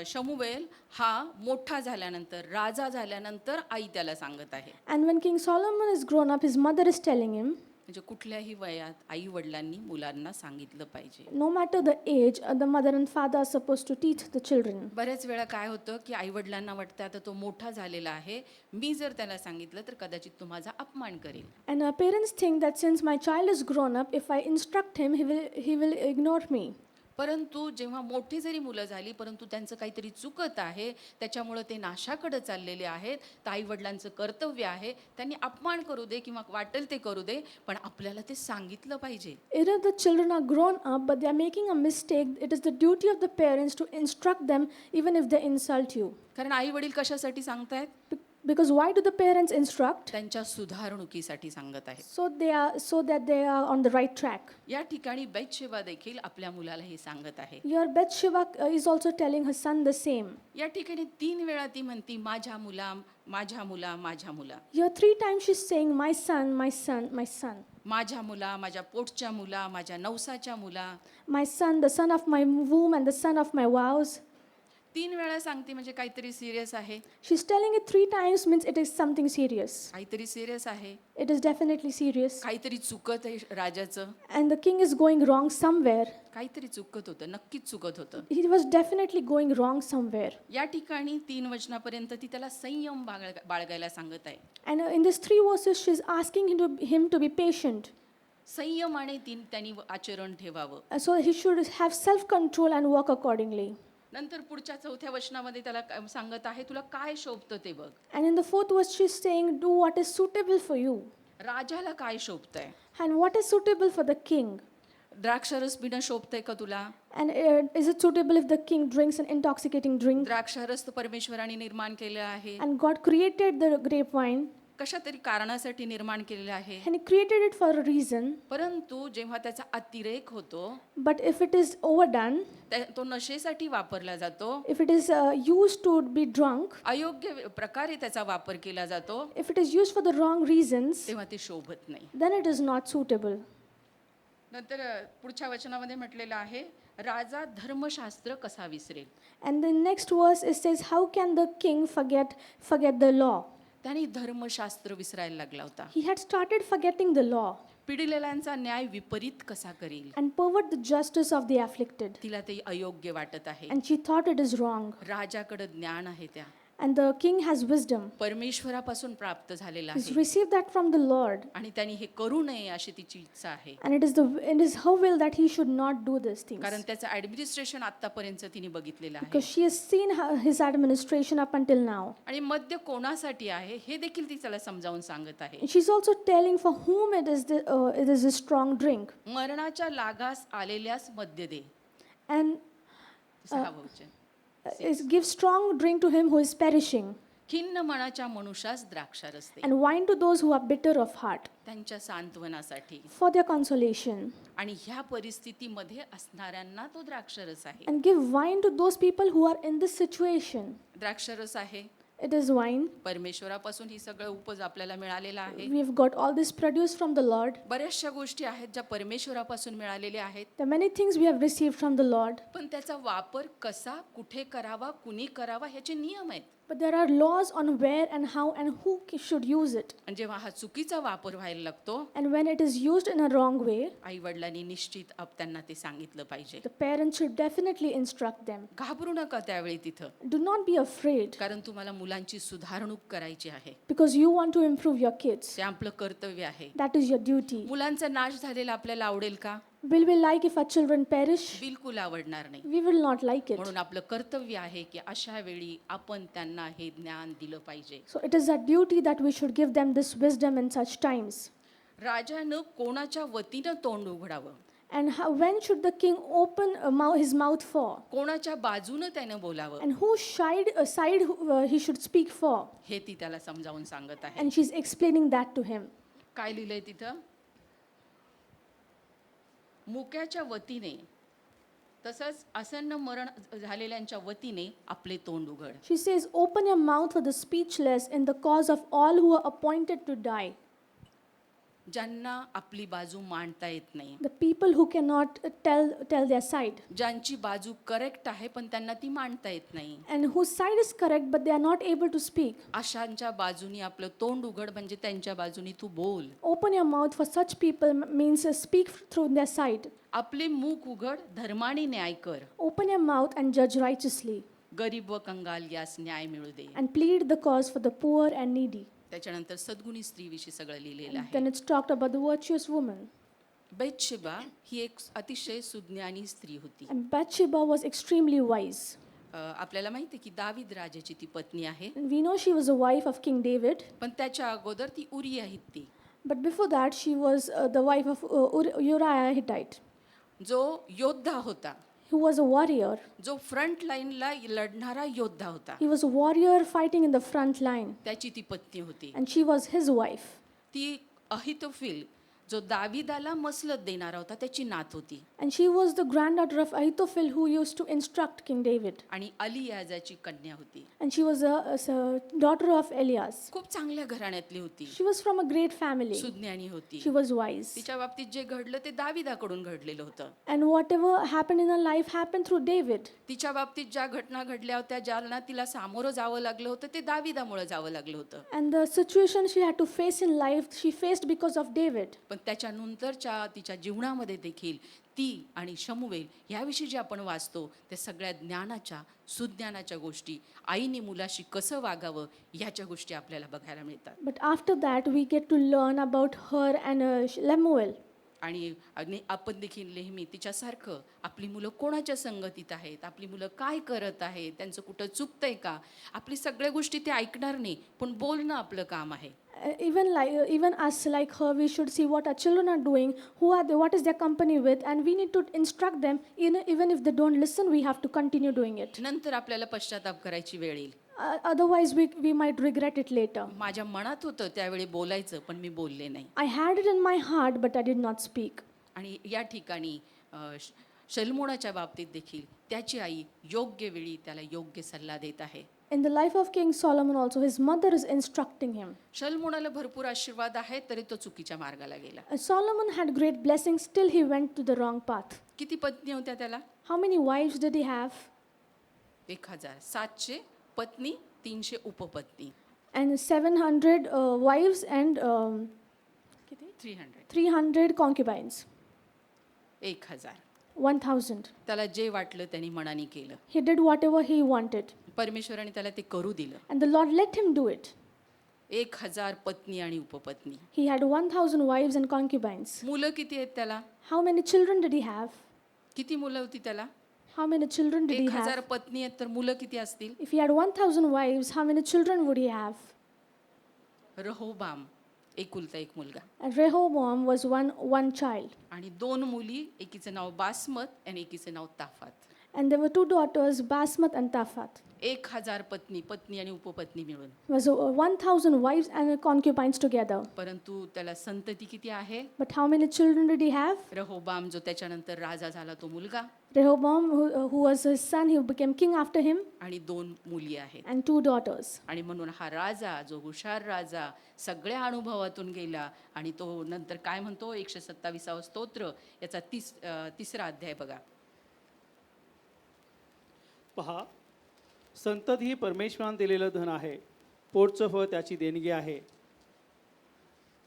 शमूएल हा मोठा झाल्यानंतर, राजा झाल्यानंतर आई त्याला सांगत आहे. And when King Solomon is grown up, his mother is telling him, म्हणजे कुठल्याही वयात आई वडिलांनी मुलांना सांगितलं पाहिजे. no matter the age, the mother and father are supposed to teach the children. बऱ्याच वेळा काय होतं की आई वडिलांना वाटतं आता तो मोठा झालेला आहे, मी जर त्याला सांगितलं तर कदाचित तो माझा अपमान करेल. And our parents think that since my child is grown up, if I instruct him, he will ignore me. परंतु जेव्हा मोठी जरी मुलं झाली, परंतु त्यांचं काहीतरी चुकत आहे, त्याच्यामुळं ते नाशाकडे चाललेले आहेत, तर आई वडिलांचं कर्तव्य आहे त्यांनी अपमान करू दे किंवा वाटेल ते करू दे, पण आपल्याला ते सांगितलं पाहिजे. Either the children are grown up, but they are making a mistake, it is the duty of the parents to instruct them even if they insult you. कारण आई वडील कशासाठी सांगतायत? Because why do the parents instruct? त्यांच्या सुधारणुकीसाठी सांगत आहे. So that they are on the right track. या ठिकाणी बेतशेबा देखील आपल्या मुलाला हे सांगत आहे. Your Bathsheba is also telling her son the same. या ठिकाणी 3 वेळा ती म्हणती, माझ्या मुला, माझ्या मुला, माझ्या मुला. Here 3 times she's saying, my son, my son, my son. माझ्या मुला, माझ्या पोटच्या मुला, माझ्या नवसाच्या मुला. My son, the son of my womb and the son of my vows. 3 वेळा सांगते म्हणजे काहीतरी सिरियस आहे. She's telling it 3 times means it is something serious. काहीतरी सिरियस आहे. It is definitely serious. काहीतरी चुकत आहे राजाचं. And the king is going wrong somewhere. काहीतरी चुकत होतं, नक्कीच चुकत होतं. He was definitely going wrong somewhere. या ठिकाणी 3 वचनापर्यंत ती त्याला संयम बाळगायला सांगत आहे. And in these 3 verses, she's asking him to be patient. संयमाने त्यांनी आचरण ठेवावं. So he should have self-control and walk accordingly. नंतर पुढच्या 4थ्या वचनामध्ये त्याला सांगत आहे, तुला काय शोभतं ते बघ. And in the 4th verse, she's saying, do what is suitable for you. राजाला काय शोभतंय? And what is suitable for the king? द्राक्षरस पिणं शोभतंय का तुला? And is it suitable if the king drinks an intoxicating drink? द्राक्षरस तर परमेश्वराने निर्माण केलं आहे. And God created the grapevine, कशा तरी कारणासाठी निर्माण केलेलं आहे. and He created it for a reason. परंतु जेव्हा त्याचा अतिरेक होतो, But if it is overdone, तो नशेसाठी वापरला जातो, if it is used to be drunk, अयोग्य प्रकारे त्याचा वापर केला जातो, if it is used for the wrong reasons, तेव्हा ते शोभत नाही. then it is not suitable. नंतर पुढच्या वचनामध्ये म्हटलेलं आहे, राजा धर्मशास्त्र कसा visceral. And the next verse it says, how can the king forget the law? त्याने धर्मशास्त्र विसरायला लागला होता. He had started forgetting the law पिडिलेल्यांचा न्याय विपरीत कसा करेल. and pervert the justice of the afflicted. तिला ते अयोग्य वाटत आहे. And she thought it is wrong. राजाकडे ज्ञान आहे त्या And the king has wisdom. परमेश्वरापासून प्राप्त झालेला He's आहे received that from the Lord. आणि त्यांनी हे करू नये अशी तिची इच्छा आहे. And it is her will that he should not do these things. कारण त्याचं ऍडमिनिस्ट्रेशन आतापर्यंत तिने बघितलेलं आहे. Because she has seen his administration up until now. आणि मद्य कोणासाठी आहे हे देखील ती त्याला समजावून सांगत आहे. And she's also telling for whom it is a strong drink. मरणाच्या लागास आलेल्यास मद्य दे. And 6 वचन. give strong drink to him who is perishing. खिन्न मनाच्या मनुष्यास द्राक्षारस दे. And wine to those who are bitter of heart, त्यांच्या सांत्वनासाठी. for their consolation. आणि ह्या परिस्थितीमध्ये असणाऱ्यांना तो द्राक्षरस आहे. And give wine to those people who are in this situation. द्राक्षरस आहे. It is wine. परमेश्वरापासून ही सगळं उपज आपल्याला मिळालेला आहे. We have got all this produced from the Lord. बऱ्याचशा गोष्टी आहेत ज्या परमेश्वरापासून मिळालेल्या आहेत. There are many things we have received from the Lord. पण त्याचा वापर कसा, कुठे करावा, कुणी करावा ह्याचे नियम आहेत. But there are laws on where and how and who should use it. आणि जेव्हा हा चुकीचा वापर व्हायला लागतो, And when it is used in a wrong way, आई वडिलांनी निश्चित त्यांना ते सांगितलं पाहिजे. the parents should definitely instruct them. घाबरू नका त्यावेळी तिथं, Do not be afraid कारण तुम्हाला मुलांची सुधारणूक करायची आहे. because you want to improve your kids. ते आपलं कर्तव्य आहे. That is your duty. मुलांचा नाश झालेला आपल्याला आवडेल का? Will we like if our children perish? बिलकुल आवडणार नाही. We will not like it. म्हणून आपलं कर्तव्य आहे की अशा वेळी आपण त्यांना हे ज्ञान दिलं पाहिजे. So it is our duty that we should give them this wisdom in such times. राजानं कोणाच्या वतीनं तोंड उघडावं, And when should the king open his mouth for? कोणाच्या बाजूनं त्यानं बोलावं, And whose side he should speak for? हे ती त्याला समजावून सांगत आहे. And she's explaining that to him. काय लिहिलंय तिथं? मुक्याच्या वतीने तसंच आसन्न मरण झालेल्यांच्या वतीने आपले तोंड उघड. She says, open your mouth for the speechless in the cause of all who are appointed to die. ज्यांना आपली बाजू मांडता येत नाही, The people who cannot tell their side. ज्यांची बाजू करेक्ट आहे पण त्यांना ती मांडता येत नाही, And whose side is correct but they are not able to speak. अशांच्या बाजूनी आपलं तोंड उघड म्हणजे त्यांच्या बाजूनी तू बोल. Open your mouth for such people means speak through their side. आपले मुख उघड, धर्माने न्याय कर. Open your mouth and judge righteously. गरीब व कंगाल यास न्याय मिळू दे. And plead the cause for the poor and needy. त्याच्यानंतर सद्गुणी स्त्रीविषयी सगळं लिहिलेलं आहे. Then it's talked about the virtuous woman. बेतशेबा ही एक अतिशय सुज्ञानी स्त्री होती. And Bathsheba was extremely wise. आपल्याला माहिती आहे की दावीद राजाची ती पत्नी आहे, And we know she was a wife of King David. पण त्याच्या अगोदर ती उरिया हित्ती, But before that, she was the wife of Uriah Hittite. जो योद्धा होता. He was a warrior. जो फ्रंट लाईनला लढणारा योद्धा होता. He was a warrior fighting in the front line, त्याची ती पत्नी होती. and she was his wife. ती अहितोफिल जो दाविदाला मसलत देणारा होता त्याची नात होती. And she was the granddaughter of Ahithophel, who used to instruct King David. आणि अलियाजाची कन्या होती. And she was a daughter of Elias. खूप चांगल्या घराण्यातली होती. She was from a great family. सुज्ञानी होती. She was wise. तिच्या बाबतीत जे घडलं ते दाविदाकडून घडलेलं होतं. And whatever happened in her life happened through David. तिच्या बाबतीत ज्या घटना घडल्या होत्या ज्यांना तिला सामोरं जावं लागलं होतं ते दाविदामुळे जावं लागलं होतं. And the situation she had to face in life, she faced because of David. पण त्याच्यानंतरच्या तिच्या जीवनामध्ये देखील ती आणि शमुवेल याविषयी जे आपण वाचतो ते सगळ्या ज्ञानाच्या सुज्ञानाच्या गोष्टी, आईने मुलाशी कसं वागावं याच्या गोष्टी आपल्याला बघायला मिळतात. But after that, we get to learn about her and Lemuel. आणि आपण देखील नेहमी तिच्यासारखं आपली मुलं कोणाच्या संगतीत आहेत, आपली मुलं काय करत आहेत, त्यांचं कुठं चुकतंय का, आपली सगळ्या गोष्टी ते ऐकणार नाही, पण बोलणं आपलं काम आहे. Even us, like her, we should see what our children are doing, who are they, what is their company with, and we need to instruct them. Even if they don't listen, we have to continue doing it. नंतर आपल्याला पश्चाताप करायची वेळ येईल. Otherwise, we might regret it later. माझ्या मनात होतं त्यावेळी बोलायचं, पण मी बोलले नाही. I had it in my heart, but I did not speak. आणि या ठिकाणी शल्मोनाच्या बाबतीत देखील त्याची आई योग्य वेळी त्याला योग्य सल्ला देत आहे. In the life of King Solomon also, his mother is instructing him. शल्मोनाला भरपूर आशीर्वाद आहेत तरी तो चुकीच्या मार्गाला गेला. Solomon had great blessings, still he went to the wrong path. किती पत्नी होत्या त्याला? How many wives did he have? 1700 पत्नी, 300 उपपत्नी. And 700 wives and 300. 300 concubines. 1000. 1000. त्याला जे वाटलं त्यांनी मनाने केलं. He did whatever he wanted. परमेश्वराने त्याला ते करू दिलं. And the Lord let him do it. 1000 पत्नी आणि उपपत्नी. He had 1000 wives and concubines. मुलं किती आहेत त्याला? How many children did he have? किती मुलं होती त्याला? How many children did he 1000 have? पत्नी आहेत तर मुलं किती असतील? If he had 1000 wives, how many children would he have? रहोबाम एकुलता एक मुलगा And Rehoboam was one child. आणि 2 मुली, एकीचं नाव बासमत आणि एकीचं नाव ताफात. And there were 2 daughters, Basmat and Tafat. 1000 पत्नी आणि उपपत्नी मिळून. It was 1000 wives and concubines together. परंतु त्याला संतती किती आहे? But how many children did he have? रहोबाम जो त्याच्यानंतर राजा झाला तो मुलगा Rehoboam, who was his son, he became king after him, आणि 2 मुली आहेत. and 2 daughters. आणि म्हणून हा राजा जो हुशार राजा सगळ्या अनुभवातून गेला आणि तो नंतर काय म्हणतो 127 स्तोत्र याचा 3रा अध्याय बघा. पहा, संतत ही परमेश्वराने दिलेलं धन आहे, पोटचं फळ त्याची देणगी आहे.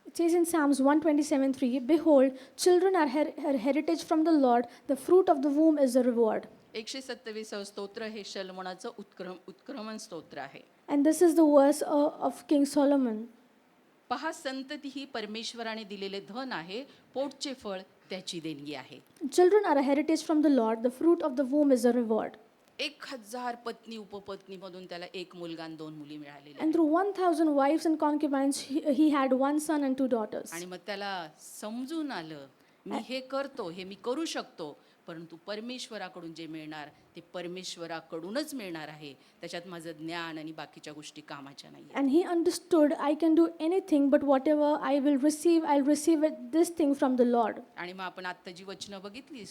It says in Psalms 127:3, "Behold, children are her heritage from the Lord, the fruit of the womb is a reward." 127 स्तोत्र हे शल्मोनाचं उत्क्रमण स्तोत्र आहे. And this is the verse of King Solomon. पहा, संतती ही परमेश्वराने दिलेले धन आहे, पोटचे फळ त्याची देणगी आहे. Children are a heritage from the Lord, the fruit of the womb is a reward. 1000 पत्नी उपपत्नी मधून त्याला 1 मुलगा आणि 2 मुली मिळालेल्या. And through 1000 wives and concubines, he had 1 son and 2 daughters. आणि मग त्याला समजून आलं मी हे करतो, हे मी करू शकतो, परंतु परमेश्वराकडून जे मिळणार ते परमेश्वराकडूनच मिळणार आहे. त्याच्यात माझं ज्ञान आणि बाकीच्या गोष्टी कामाच्या नाही. And he understood, I can do anything, but whatever I will receive, I'll receive this thing from the Lord. आणि मग आपण आत्ता जी वचनं बघितली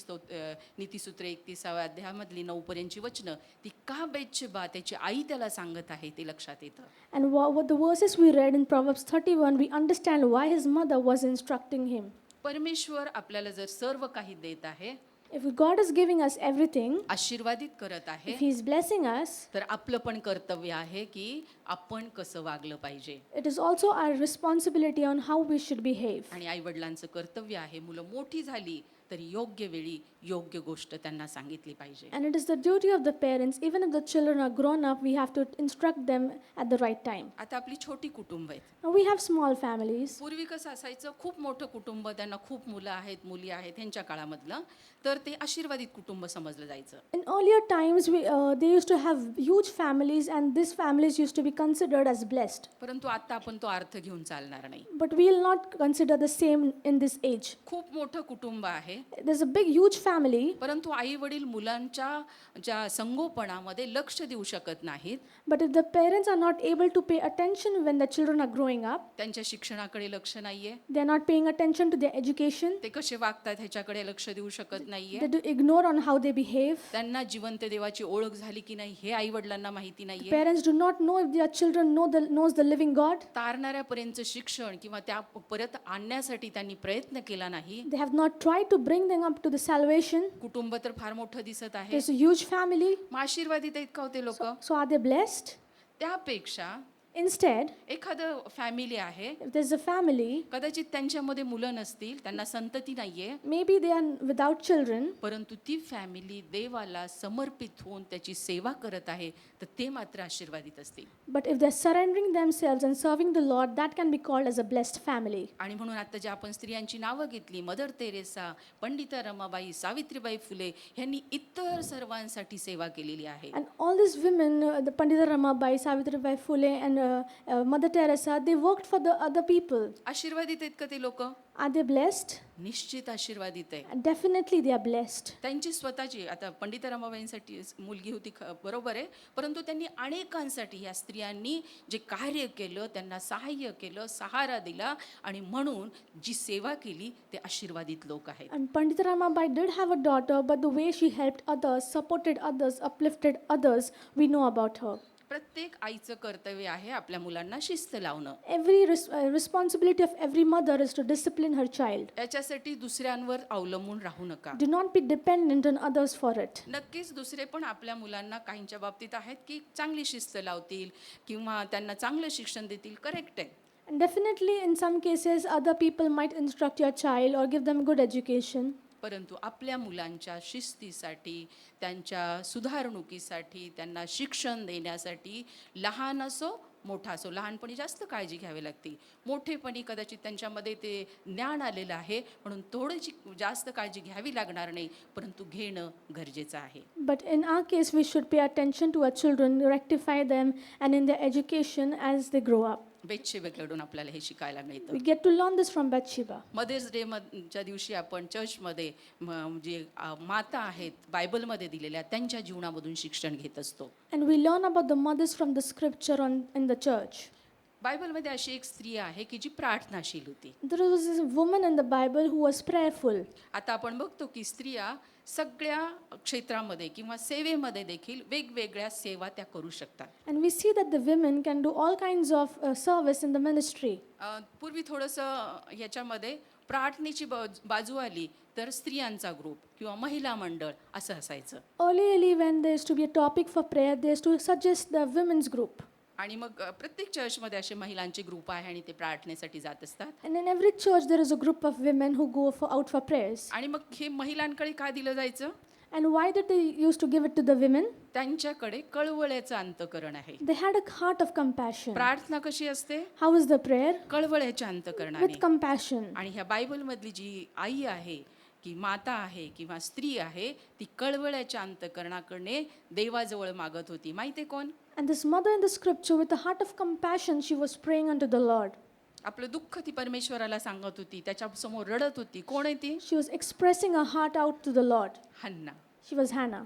नीतिसूत्र 31व्या अध्यायामधली 9 पर्यंतची वचनं ती का बेतशेबा त्याची आई त्याला सांगत आहे ते लक्षात येतं. And what the verses we read in Proverbs 31, we understand why his mother was instructing him. परमेश्वर आपल्याला जर सर्व काही देत आहे, If God is giving us everything, आशीर्वादित करत आहे, if he is blessing us, तर आपलं पण कर्तव्य आहे की आपण कसं वागलं पाहिजे. it is also our responsibility on how we should behave. आणि आई वडिलांचं कर्तव्य आहे मुलं मोठी झाली तरी योग्य वेळी योग्य गोष्ट त्यांना सांगितली पाहिजे. And it is the duty of the parents, even if the children are grown up, we have to instruct them at the right time. आता आपली छोटी कुटुंब आहेत. Now we have small families. पूर्वी कसं असायचं, खूप मोठं कुटुंब, त्यांना खूप मुलं आहेत मुली आहेत ह्यांच्या काळामधलं, तर ते आशीर्वादित कुटुंब समजलं जायचं. In earlier times, they used to have huge families, and these families used to be considered as blessed. परंतु आता आपण तो अर्थ घेऊन चालणार नाही. But we will not consider the same in this age. खूप मोठं कुटुंब आहे, There's a big, huge family, परंतु आई वडील मुलांच्या ज्या संगोपनामध्ये लक्ष देऊ शकत नाहीत, but if the parents are not able to pay attention when the children are growing up, त्यांच्या शिक्षणाकडे लक्ष नाहीये, they are not paying attention to their education, ते कसे वागतात ह्याच्याकडे लक्ष देऊ शकत नाहीये, they do ignore on how they behave. त्यांना जिवंत देवाची ओळख झाली की नाही हे आई वडिलांना माहिती नाहीये. Parents do not know if their children knows the living God. तारणाऱ्यापर्यंतचं शिक्षण किंवा त्या परत आणण्यासाठी त्यांनी प्रयत्न केला नाही. They have not tried to bring them up to the salvation. कुटुंब तर फार मोठं दिसत आहे, There's a huge family. मग आशीर्वादित आहेत का होते लोक? So are they blessed? त्यापेक्षा Instead, एखादं फॅमिली आहे, if there's a family, कदाचित त्यांच्यामध्ये मुलं नसतील, त्यांना संतती नाहीये, maybe they are without children, परंतु ती फॅमिली देवाला समर्पित होऊन त्याची सेवा करत आहे, तर ते मात्र आशीर्वादित असतील. but if they're surrendering themselves and serving the Lord, that can be called as a blessed family. आणि म्हणून आता जे आपण स्त्रियांची नावं घेतली, मदर तेरेसा, पंडिता रमाबाई, सावित्रीबाई फुले, ह्यांनी इतर सर्वांसाठी सेवा केलेली आहे. And all these women, the Pandita Ramabai, Savitribai Phule, and Mother Teresa, they worked for the other people. आशीर्वादित आहेत का ते लोक? Are they blessed? निश्चित आशीर्वादित आहे. And definitely they are blessed. त्यांची स्वतःची आता पंडिता रमाबाईंसाठी मुलगी होती, बरोबर आहे, परंतु त्यांनी अनेकांसाठी या स्त्रियांनी जे कार्य केलं, त्यांना सहाय्य केलं, सहारा दिला, आणि म्हणून जी सेवा केली ते आशीर्वादित लोक आहेत. And Pandita Ramabai did have a daughter, but the way she helped others, supported others, uplifted others, we know about her. प्रत्येक आईचं कर्तव्य आहे आपल्या मुलांना शिस्त लावणं. Every responsibility of every mother is to discipline her child. याच्यासाठी दुसऱ्यांवर अवलंबून राहू नका. Do not be dependent on others for it. नक्कीच दुसरे पण आपल्या मुलांना काहींच्या बाबतीत आहेत की चांगली शिस्त लावतील किंवा त्यांना चांगलं शिक्षण देतील, करेक्ट आहे. And definitely, in some cases, other people might instruct your child or give them good education. परंतु आपल्या मुलांच्या शिस्तीसाठी, त्यांच्या सुधारणुकीसाठी, त्यांना शिक्षण देण्यासाठी लहान असो मोठा असो, लहानपणी जास्त काळजी घ्यावी लागते, मोठेपणी कदाचित त्यांच्यामध्ये ते ज्ञान आलेलं आहे म्हणून थोडीशी जास्त काळजी घ्यावी लागणार नाही, परंतु घेणं गरजेचं आहे. But in our case, we should pay attention to our children, rectify them, and in their education as they grow up. बेतशेबेकडून आपल्याला हे शिकायला मिळतं. We get to learn this from Bathsheba. Mother's Day च्या दिवशी आपण चर्चमध्ये जे माता आहेत बायबलमध्ये दिलेल्या त्यांच्या जीवनामधून शिक्षण घेत असतो. And we learn about the mothers from the scripture in the church. बायबलमध्ये अशी एक स्त्री आहे की जी प्रार्थनाशील होती. There was this woman in the Bible who was prayerful. आता आपण बघतो की स्त्रिया सगळ्या क्षेत्रामध्ये किंवा सेवेमध्ये देखील वेगवेगळ्या सेवा त्या करू शकतात. And we see that the women can do all kinds of service in the ministry. पूर्वी थोडंसं याच्यामध्ये प्रार्थनेची बाजू आली तर स्त्रियांचा ग्रुप किंवा महिला मंडळ असं असायचं. Early when there used to be a topic for prayer, they used to suggest the women's group. आणि मग प्रत्येक चर्चमध्ये असे महिलांचे ग्रुप आहे आणि ते प्रार्थनेसाठी जात असतात. And in every church there is a group of women who go out for prayers. आणि मग हे महिलांकडे का दिलं जायचं? And why did they used to give it to the women? त्यांच्याकडे कळवळ्याचं अंतःकरण आहे. They had a heart of compassion. प्रार्थना कशी असते? How is the prayer? कळवळ्याच्या अंतःकरणाने. With compassion. आणि ह्या बायबलमधली जी आई आहे की माता आहे किंवा स्त्री आहे ती कळवळ्याच्या अंतःकरणाकडे देवाजवळ मागत होती. माहिती कोण? And this mother in the scripture, with a heart of compassion, she was praying unto the Lord. आपलं दुःख ती परमेश्वराला सांगत होती, त्याच्या समोर रडत होती. कोण आहे ती? She was expressing her heart out to the Lord. Hannah. She was Hannah.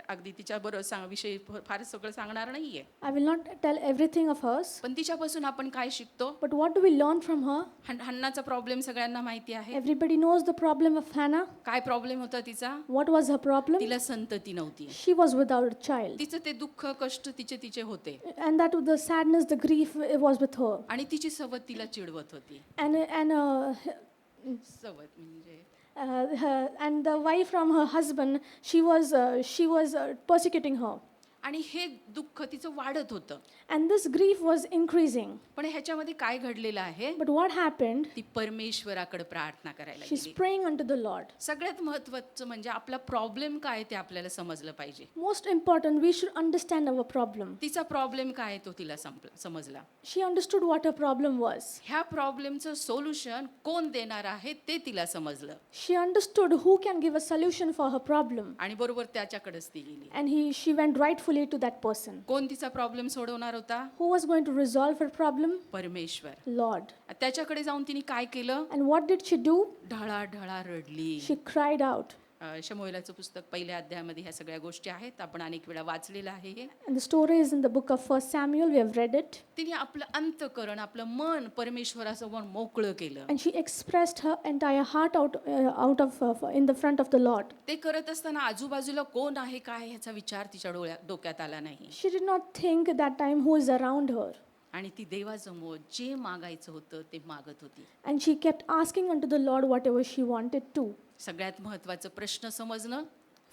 अगदी तिच्याबरोबर विषयी फार सगळं सांगणार नाहीये, I will not tell everything of hers, पण तिच्यापासून आपण काय शिकतो? but what do we learn from her? हन्नाचा प्रॉब्लेम सगळ्यांना माहिती आहे. Everybody knows the problem of Hannah. काय प्रॉब्लेम होता तिचा? What was her problem? तिला संतती नव्हती. She was without a child. तिचं ते दुःख कष्ट तिचे होते And that the sadness, the grief was with her. आणि तिची सवत तिला चिडवत होती. सवत म्हणजे And the wife from her husband, she was persecuting her. आणि हे दुःख तिचं वाढत होतं. And this grief was increasing. पण ह्याच्यामध्ये काय घडलेलं आहे? But what happened? ती परमेश्वराकडे प्रार्थना करायला She's गेली. praying unto the Lord. सगळ्यात महत्त्वाचं म्हणजे आपला प्रॉब्लेम काय ते आपल्याला समजलं पाहिजे. Most important, we should understand our problem. तिचा प्रॉब्लेम काय आहे तो तिला समजला. She understood what her problem was. ह्या प्रॉब्लेमचं सोल्युशन कोण देणार आहे ते तिला समजलं. She understood who can give a solution for her problem. आणि बरोबर त्याच्याकडेच ती गेली. And she went rightfully to that person. कोण तिचा प्रॉब्लेम सोडवणार होता? Who was going to resolve her problem? परमेश्वर. Lord. त्याच्याकडे जाऊन तिने काय केलं? And what did she do? ढळाढळा रडली. She cried out. शमूएलाचं पुस्तक पहिल्या अध्यायामध्ये ह्या सगळ्या गोष्टी आहेत. आपण अनेक वेळा वाचलेलं आहे हे. And the story is in the book of 1 Samuel. We have read it. तिने आपलं अंतःकरण, आपलं मन परमेश्वरासमोर मोकळं केलं. And she expressed her entire heart in the front of the Lord. ते करत असताना आजूबाजूला कोण आहे काय ह्याचा विचार तिच्या डोक्यात आला नाही. She did not think that time who is around her. आणि ती देवासमोर जे मागायचं होतं ते मागत होती. And she kept asking unto the Lord whatever she wanted to. सगळ्यात महत्त्वाचं प्रश्न समजणं.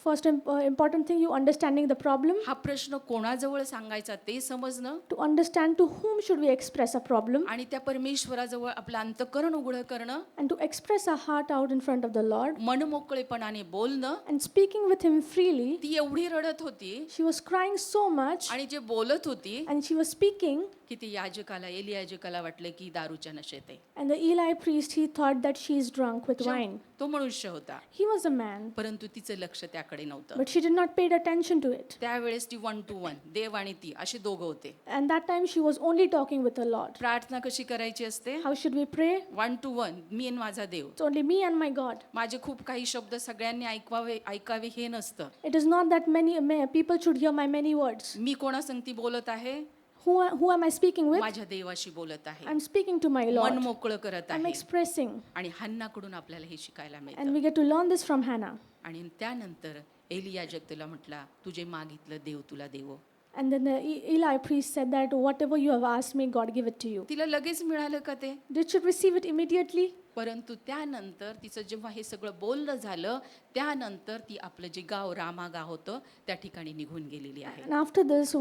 First important thing, you understanding the problem. हा प्रश्न कोणाजवळ सांगायचा ते समजणं. To understand to whom should we express a problem. आणि त्या परमेश्वराजवळ आपलं अंतःकरण उघडं करणं. And to express our heart out in front of the Lord. मनमोकळेपणाने बोलणं. And speaking with him freely. ती एवढी रडत होती She was crying so much. आणि जे बोलत होती And she was speaking. की ती एली याजकाला वाटलं की दारूच्या नशेत आहे. And the Eli priest, he thought that she is drunk with wine. तो मनुष्य होता. He was a man. परंतु तिचं लक्ष त्याकडे नव्हतं. But she did not pay attention to it. त्यावेळेस ती 1 to 1 देव आणि ती असे दोघं होते. And that time she was only talking with the Lord. प्रार्थना कशी करायची असते? How should we pray? 1 to 1 मी आणि माझा देव. It's only me and my God. माझे खूप काही शब्द सगळ्यांनी ऐकावे हे नसतं. It is not that many people should hear my many words. मी कोणासंगती बोलत आहे? Who am I speaking with? माझ्या देवाशी बोलत आहे. I'm speaking to my मन Lord. मोकळं करत I'm आहे. expressing. आणि हन्नाकडून आपल्याला हे शिकायला And मिळतं. we get to learn this from Hannah. आणि त्यानंतर एली याजक तुला म्हटला तुझे मागितलं देव तुला देवो. And then the Eli priest said that whatever you have asked me, God give it to you. तिला लगेच मिळालं का ते? Did she receive it immediately? परंतु त्यानंतर तिचं जेव्हा हे सगळं बोलणं झालं त्यानंतर ती आपलं जे गाव रामा गाव होतं त्या ठिकाणी निघून गेलेली आहे. And after this,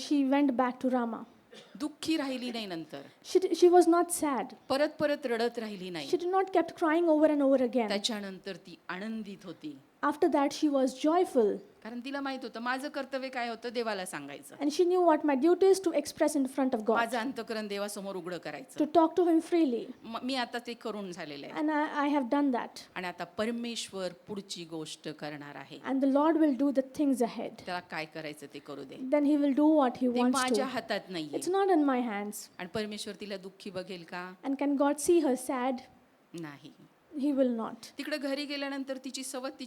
she went back to Ramah. दुःखी राहिली नाही नंतर. She was not sad. परत रडत राहिली नाही. She did not kept crying over and over again. त्याच्यानंतर ती आनंदित होती. After that, she was joyful. कारण तिला माहित होतं माझं कर्तव्य काय होतं देवाला सांगायचं. And she knew what my duty is to express in front of God. माझं अंतःकरण देवासमोर उघडं करायचं. To talk to Him freely. मी आता ते करून झालेलं आहे. And I have done that. आणि आता परमेश्वर पुढची गोष्ट करणार आहे. And the Lord will do the things ahead. त्याला काय करायचं ते करू दे. Then He will do what He ते wants माझ्या to. हातात नाहीये. It's not in my hands. आणि परमेश्वर तिला दुःखी बघेल का? And can God see her sad? नाही. He will not. तिकडे घरी गेल्यानंतर तिची सवत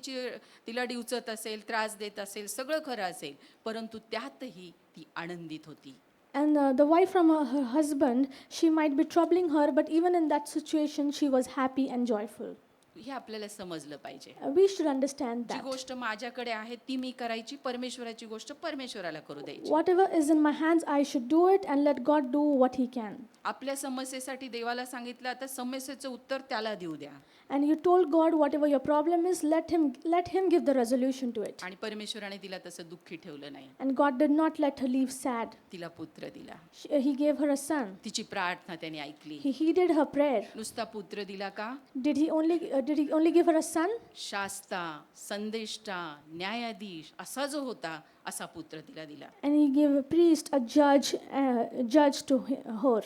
तिला डिवचत असेल, त्रास देत असेल, सगळं खरं असेल, परंतु त्यातही ती आनंदित होती. And the wife from her husband, she might be troubling her, but even in that situation, she was happy and joyful. हे आपल्याला समजलं पाहिजे. We should understand G that. गोष्ट माझ्याकडे आहे ती मी करायची, परमेश्वराची गोष्ट परमेश्वराला करू द्यायची. Whatever is in my hands, I should do it and let God do what He can. आपल्या समस्येसाठी देवाला सांगितलं आता समस्येचं उत्तर त्याला देऊ द्या. And you told God whatever your problem is, let him give the resolution to it. आणि परमेश्वराने तिला तसं दुःखी ठेवलं नाही. And God did not let her leave sad. तिला पुत्र दिला. He gave her a son. तिची प्रार्थना त्याने ऐकली. He heeded her prayer. नुसता पुत्र दिला का? Did he only give her a son? शास्ता, संदेष्टा, न्यायाधीश असा जो होता असा पुत्र तिला दिला. And he gave a priest, a judge to her.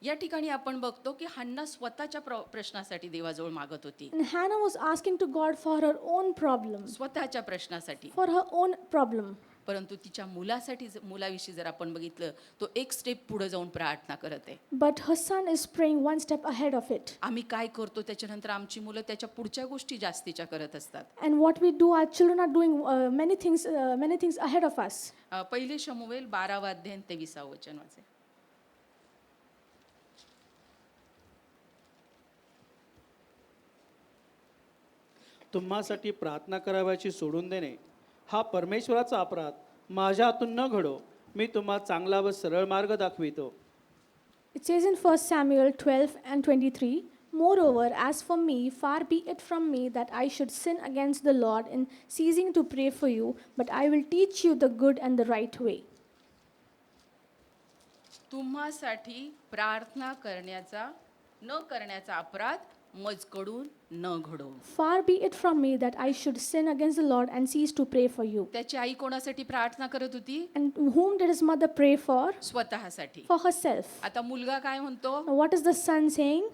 या ठिकाणी आपण बघतो की हन्ना स्वतःच्या प्रश्नासाठी देवाजवळ मागत होती. And Hannah was asking to God for her own problem, स्वतःच्या प्रश्नासाठी. for her own problem. परंतु तिच्या मुलाविषयी जर आपण बघितलं तो एक स्टेप पुढे जाऊन प्रार्थना करत आहे. But her son is praying one step ahead of it. आम्ही काय करतो त्याच्यानंतर आमची मुलं त्याच्या पुढच्या गोष्टी जास्तीच्या करत असतात. And what we do, our children are doing many things ahead of us. पहिले शमूएल 12 अध्याय 23 वचन वाचे. तुम्हासाठी प्रार्थना करावयाची सोडून देणे हा परमेश्वराचा अपराध माझ्या हातून न घडो. मी तुम्हा चांगला व सरळ मार्ग दाखवितो. It says in 1 Samuel 12 and 23, Moreover, as for me, far be it from me that I should sin against the Lord in ceasing to pray for you, but I will teach you the good and the right way. तुम्हासाठी प्रार्थना करण्याचा अपराध मजकडून न घडो. Far be it from me that I should sin against the Lord and cease to pray for you. त्याची आई कोणासाठी प्रार्थना करत होती? And whom did his mother pray for? स्वतःसाठी. For herself. आता मुलगा काय म्हणतो? Now, what is the son saying?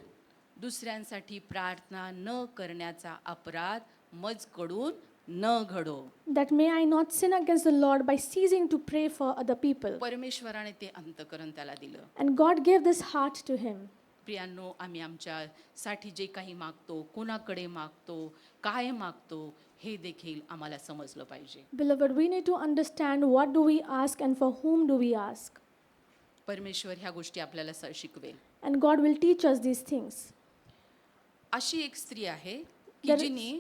दुसऱ्यांसाठी प्रार्थना न करण्याचा अपराध मजकडून न घडो. That may I not sin against the Lord by ceasing to pray for other people. परमेश्वराने ते अंतकरण त्याला दिलं. And God gave this heart to him. प्रियांनो, आम्ही आमच्यासाठी जे काही मागतो, कोणाकडे मागतो, काय मागतो, हे देखील आम्हाला समजलं पाहिजे. Beloved, we need to understand what do we ask and for whom do we ask. परमेश्वर ह्या गोष्टी आपल्याला शिकवेल. And God will teach us these things. अशी एक स्त्री आहे की There is- जिने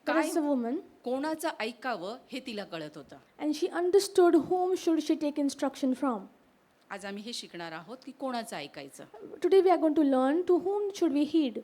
There काय is a woman, कोणाचं ऐकावं हे तिला कळत होतं. and she understood whom should she take instruction from. आज आम्ही हे शिकणार आहोत की कोणाचं ऐकायचं. Today we are going to learn to whom should we heed.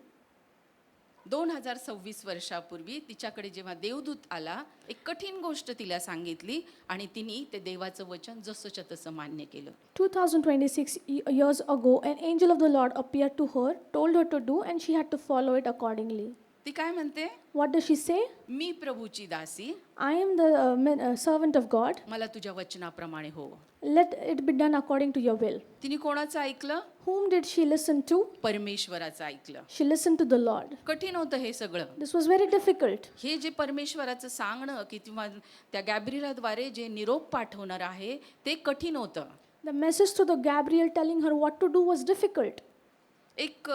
2026 वर्षापूर्वी तिच्याकडे जेव्हा देवदूत आला, एक कठीण गोष्ट तिला सांगितली आणि तिने ते देवाचं वचन जसंच्या तसं मान्य केलं. 2026 years ago, an angel of the Lord appeared to her, told her to do, and she had to follow it accordingly. ती काय म्हणते? What does she say? मी प्रभूची दासी, I am the servant of God. मला तुझ्या वचनाप्रमाणे हो. Let it be done according to your will. तिने कोणाचं ऐकलं? Whom did she listen to? परमेश्वराचं ऐकलं. She listened to the Lord. कठीण होतं हे सगळं. This was very difficult. हे जे परमेश्वराचं सांगणं किंवा त्या गॅब्रिएलाद्वारे जे निरोप पाठवणार आहे ते कठीण होतं. The message to the Gabriel telling her what to do was difficult. एक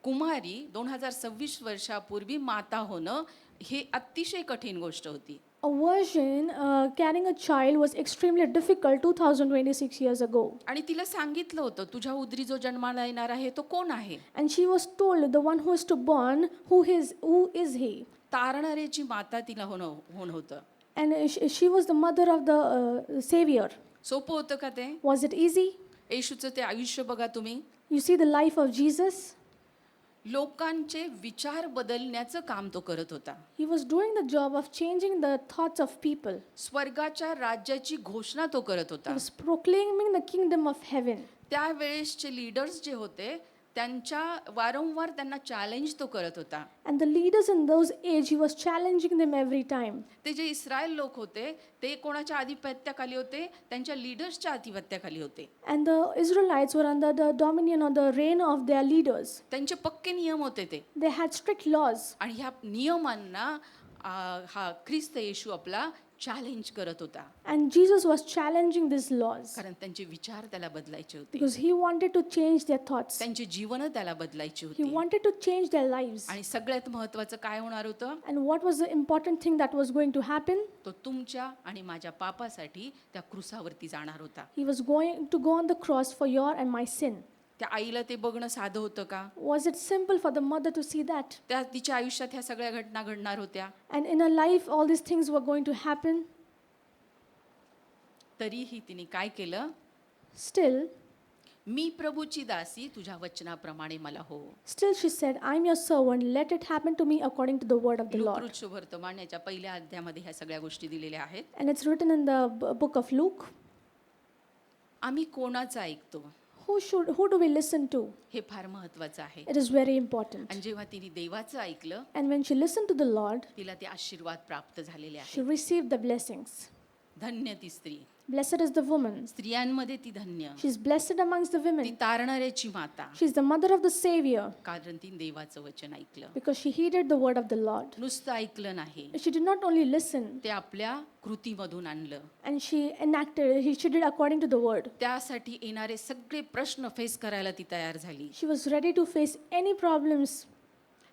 कुमारी 2026 वर्षापूर्वी माता होणं हे अतिशय कठीण गोष्ट होती. A virgin carrying a child was extremely difficult 2026 years ago. आणि तिला सांगितलं होतं तुझ्या उदरी जो जन्माला येणार आहे तो कोण आहे? And she was told the one who is to born, who is he? तारणाऱ्याची माता तिला होणं होतं. And she was the mother of the Savior. सोपं होतं का ते? Was it easy? येशूचं ते आयुष्य बघा तुम्ही. You see the life of Jesus? लोकांचे विचार बदलण्याचं काम तो करत होता. He was doing the job of changing the thoughts of people. स्वर्गाच्या राज्याची घोषणा तो करत होता. He was proclaiming the kingdom of heaven. त्यावेळेसचे लीडर्स जे होते त्यांच्या वारंवार त्यांना चॅलेंज तो करत होता. And the leaders in those age, he was challenging them every time. ते जे इस्रायल लोक होते ते कोणाच्या आधिपत्याखाली होते? त्यांच्या लीडर्सच्या आधिपत्याखाली होते. And the Israelites were under the dominion or the reign of their leaders. त्यांचे पक्के नियम होते ते. They had strict laws. आणि ह्या नियमांना हा ख्रिस्त येशू आपला चॅलेंज करत होता. And Jesus was challenging these laws कारण त्यांचे विचार त्याला बदलायचे होते. because he wanted to change their thoughts. त्यांची जीवन त्याला बदलायची He होती. wanted to change their lives. आणि सगळ्यात महत्त्वाचं काय होणार होतं? And what was the important thing that was going to happen? तो तुमच्या आणि माझ्या पापासाठी त्या क्रुसावरती जाणार होता. He was going to go on the cross for your and my sin. त्या आईला ते बघणं साधं होतं का? Was it simple for the mother to see that? त्या तिच्या आयुष्यात ह्या सगळ्या घटना घडणार होत्या. And in her life, all these things were going to happen. तरीही तिने काय केलं? Still, मी प्रभूची दासी, तुझ्या वचनाप्रमाणे मला हो. still she said, I'm your servant, let it happen to me according to the word of the Lord. Luke शुभवर्तमान याच्या पहिल्या अध्यायामध्ये ह्या सगळ्या गोष्टी दिलेल्या आहेत. And it's written in the book of Luke. आम्ही कोणाचं ऐकतो Who do we listen to? हे फार महत्त्वाचं आहे. It is very important. आणि जेव्हा तिने देवाचं ऐकलं And when she listened to the Lord, तिला ते आशीर्वाद प्राप्त झालेले she आहे. received the blessings. धन्य ती स्त्री. Blessed is the woman. स्त्रियांमध्ये ती धन्य. She's blessed amongst the ती women. तारणाऱ्याची माता. She's the mother of the Savior कारण ती देवाचं वचन ऐकलं. because she heeded the word of the Lord. नुसतं ऐकलं नाही, She did not only listen, ते आपल्या कृतीमधून आणलं. and she enacted, she did according to the word. त्यासाठी येणारे सगळे प्रश्न फेस करायला ती तयार झाली. She was ready to face any problems.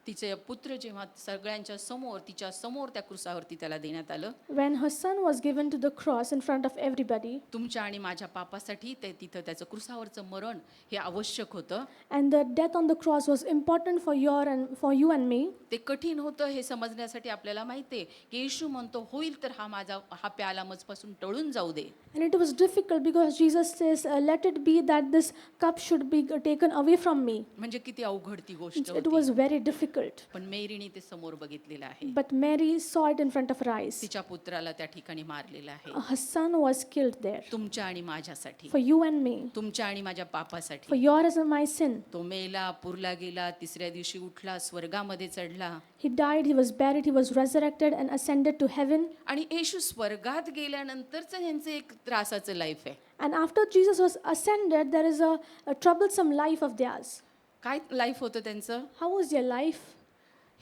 तिचे पुत्र जेव्हा सगळ्यांच्या समोर तिच्या समोर त्या क्रुसावरती त्याला देण्यात आलं, when her son was given to the cross in front of everybody, तुमच्या आणि माझ्या पापासाठी ते तिथं त्याचं क्रुसावरचं मरण हे आवश्यक होतं. and the death on the cross was important for you and me, ते कठीण होतं हे समजण्यासाठी आपल्याला माहिती आहे की येशू म्हणतो होईल तर हा प्याला मजपासून टळून जाऊ दे. and it was difficult because Jesus says, let it be that this cup should be taken away from me. म्हणजे किती अवघड ती गोष्ट It होती. was very difficult, पण मेरीने ते समोर बघितलेलं आहे. but Mary saw it in front of her eyes. तिच्या पुत्राला त्या ठिकाणी मारलेलं आहे. Her son was killed there तुमच्या आणि माझ्यासाठी, for you and me, तुमच्या आणि माझ्या for पापासाठी. yours and my sin. तो मेला, पुरला गेला, तिसऱ्या दिवशी उठला, स्वर्गामध्ये चढला. He died, he was buried, he was resurrected and ascended to heaven. आणि येशू स्वर्गात गेल्यानंतरच ह्यांचं एक त्रासाचं लाईफ आहे. And after Jesus was ascended, there is a troublesome life of theirs. काय लाईफ होतं त्यांचं? How was their life?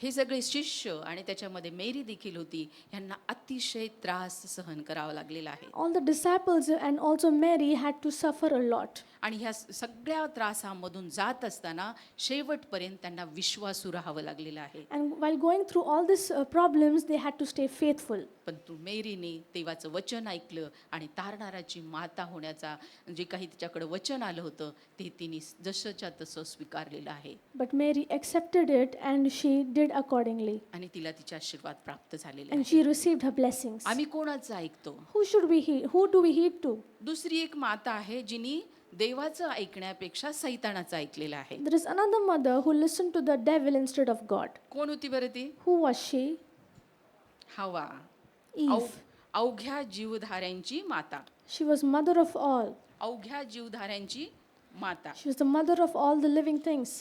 हे सगळे शिष्य आणि त्याच्यामध्ये मेरी देखील होती, यांना अतिशय त्रास सहन करावा लागलेला आहे. All the disciples and also Mary had to suffer a lot. आणि ह्या सगळ्या त्रासामधून जात असताना शेवटपर्यंत त्यांना विश्वासू राहावं लागलेलं आहे. And while going through all these problems, they had to stay faithful. पण तू मेरीने देवाचं वचन ऐकलं आणि तारणाराची माता होण्याचा जे काही तिच्याकडे वचन आलं होतं ते तिने जसंच्या तसं स्वीकारलेलं आहे. But Mary accepted it and she did accordingly. आणि तिला तिचे आशीर्वाद प्राप्त झालेले And आहे. she received her blessings. आम्ही कोणाचं ऐकतो? Who should we heed? Who do we heed to? दुसरी एक माता आहे जिने देवाचं ऐकण्यापेक्षा सैतानाचं ऐकलेलं आहे. There is another mother who listened to the devil instead of God. कोण होती बरं ती? Who was she? हवा. Eve. अवघ्या जीवधाऱ्यांची माता. She was mother of all. अवघ्या जीवधाऱ्यांची माता. She was the mother of all the living things.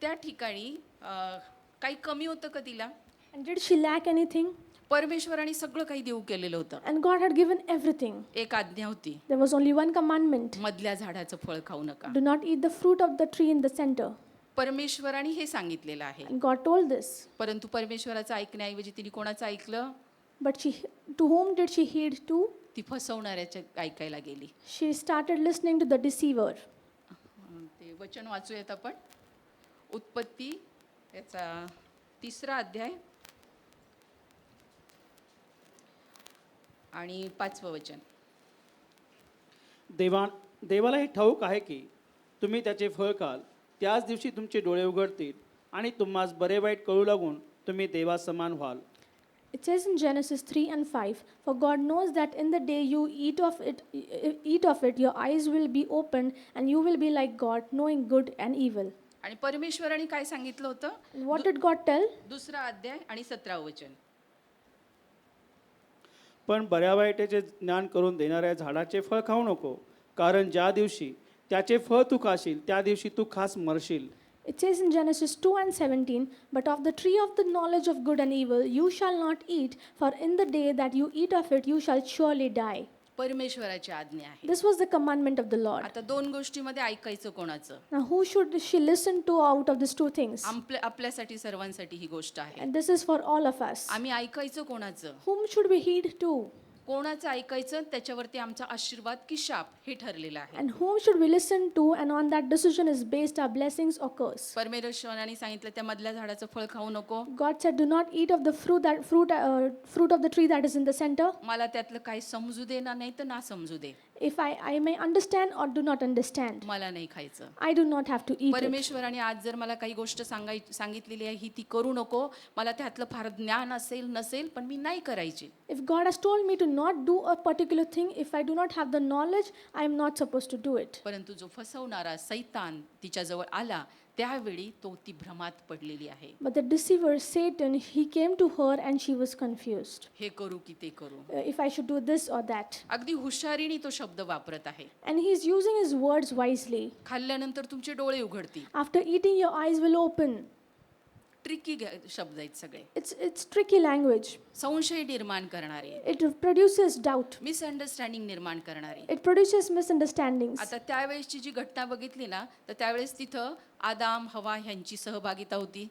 त्या ठिकाणी काही कमी होतं का तिला? And did she lack anything? परमेश्वराने सगळं काही देऊ केलेलं होतं. And God had given everything. एक आज्ञा होती, There was only one commandment. मधल्या झाडाचं फळ खाऊ नका. Do not eat the fruit of the tree in the center. परमेश्वराने हे सांगितलेलं आहे. And God told this. परंतु परमेश्वराचं ऐकण्याऐवजी तिने कोणाचं ऐकलं? But to whom did she heed to? ती फसवणाऱ्याच्या ऐकायला गेली. She started listening to the deceiver. ते वचन वाचूयात आपण. उत्पत्ती याचा 3रा अध्याय आणि 5वं वचन. देवाला हे ठाऊक आहे की तुम्ही त्याचे फळ खाल, त्याच दिवशी तुमचे डोळे उघडतील आणि तुम्हास बरे वाईट कळू लागून तुम्ही देवासमान व्हाल. It says in Genesis 3 and 5, for God knows that in the day you eat of it, your eyes will be opened and you will be like God, knowing good and evil. आणि परमेश्वराने काय सांगितलं होतं? And what did God tell? 2रा अध्याय आणि 17वं वचन. पण बऱ्या वाईटाचे ज्ञान करून देणाऱ्या झाडाचे फळ खाऊ नको, कारण ज्या दिवशी त्याचे फळ तू खाशील त्या दिवशी तू खास मरशील. It says in Genesis 2 and 17, but of the tree of the knowledge of good and evil you shall not eat, for in the day that you eat of it you shall surely die. परमेश्वराची आज्ञा आहे. This was the commandment of the Lord. आता 2 गोष्टीमध्ये ऐकायचं कोणाचं? Now who should she listen to out of these two things? आपल्यासाठी सर्वांसाठी ही गोष्ट आहे. And this is for all of us. आम्ही ऐकायचं कोणाचं? Whom should we heed to? कोणाचं ऐकायचं त्याच्यावरती आमचा आशीर्वाद की शाप हे ठरलेलं आहे. And whom should we listen to? And on that decision is based our blessings or curse. परमेश्वराने सांगितलं त्या मधल्या झाडाचं फळ खाऊ नको. God said, do not eat of the fruit of the tree that is in the center. मला त्यातलं काही समजू दे ना, नाही तर ना समजू दे, If I may understand or do not understand, मला नाही खायचं. I do not have to eat it. परमेश्वराने आज जर मला काही गोष्ट सांगितलेली आहे ही ती करू नको, मला त्यातलं फार ज्ञान असेल नसेल पण मी नाही करायची. If God has told me to not do a particular thing, if I do not have the knowledge, I am not supposed to do it. परंतु जो फसवणारा सैतान तिच्याजवळ आला त्यावेळी तो ती भ्रमात पडलेली आहे. But the deceiver, Satan, he came to her and she was confused. हे करू की ते करू. If I should do this or that. अगदी हुशारीने तो शब्द वापरत आहे. And he's using his words wisely. खाल्ल्यानंतर तुमचे डोळे उघडतील. After eating, your eyes will open. Tricky शब्द आहेत सगळे. It's tricky language. संशय निर्माण करणारे, It produces doubt. मिसअंडरस्टँडिंग निर्माण करणारे. It produces misunderstandings. आता त्यावेळेसची जी घटना बघितली ना, तर त्यावेळेस तिथं आदाम हवा ह्यांची सहभागिता होती.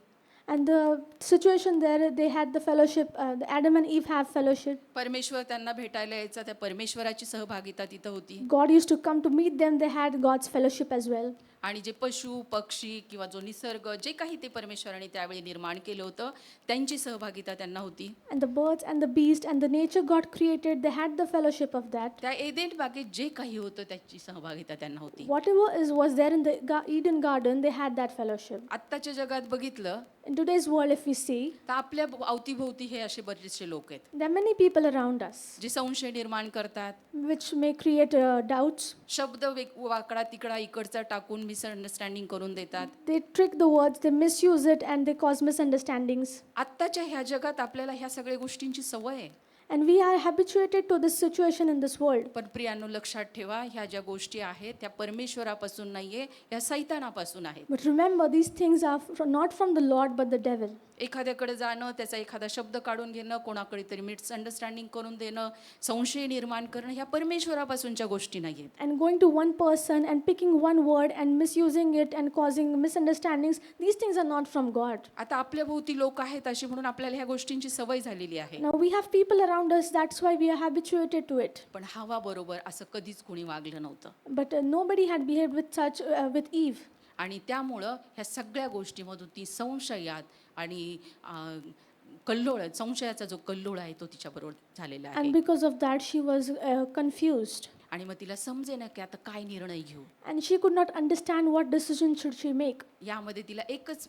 And the situation there, they had the fellowship, Adam and Eve have fellowship. परमेश्वर त्यांना भेटायला यायचा, त्या परमेश्वराची सहभागिता तिथं होती. God used to come to meet them, they had God's fellowship as well. आणि जे पशु पक्षी किंवा जो निसर्ग जे काही ते परमेश्वराने त्यावेळी निर्माण केलं होतं त्यांची सहभागिता त्यांना होती. And the birds and the beast and the nature God created, they had the fellowship of that. त्या एदेन बागेत जे काही होतं त्याची सहभागिता त्यांना होती. Whatever was there in the Eden garden, they had that fellowship. आत्ताच्या जगात बघितलं In today's world, if we see, तर आपल्या अवतीभोवती हे असे बरेचसे लोक आहेत there are many people around us जे संशय निर्माण करतात, which may create doubts. शब्द वाकडा तिकडा इकडचा टाकून मिसअंडरस्टँडिंग करून देतात. They trick the words, they misuse it, and they cause misunderstandings. आत्ताच्या ह्या जगात आपल्याला ह्या सगळ्या गोष्टींची सवय आहे. And we are habituated to this situation in this world. पण प्रियांनो लक्षात ठेवा, ह्या ज्या गोष्टी आहेत त्या परमेश्वरापासून नाहीये, ह्या सैतानापासून आहेत. But remember, these things are not from the Lord but the devil. एखाद्याकडे जाणं, त्याचा एखादा शब्द काढून घेणं, कोणाकडे तरी मिसअंडरस्टँडिंग करून देणं, संशय निर्माण करणं, ह्या परमेश्वरापासूनच्या गोष्टी नाहीयेत. And going to one person and picking one word and misusing it and causing misunderstandings, these things are not from God. आता आपल्या भोवती लोक आहेत अशी म्हणून आपल्याला ह्या गोष्टींची सवय झालेली आहे. Now we have people around us, that's why we are habituated to it. पण हवा बरोबर असं कधीच कोणी वागलं नव्हतं. But nobody had behaved with such with Eve. आणि त्यामुळं ह्या सगळ्या गोष्टीमधून ती संशयात आणि कल्लोळ, संशयाचा जो कल्लोळ आहे तो तिच्याबरोबर झालेला आहे. And because of that, she was confused. आणि मग तिला समजेना की आता काय निर्णय घेऊ. And she could not understand what decision should she make. यामध्ये तिला एकच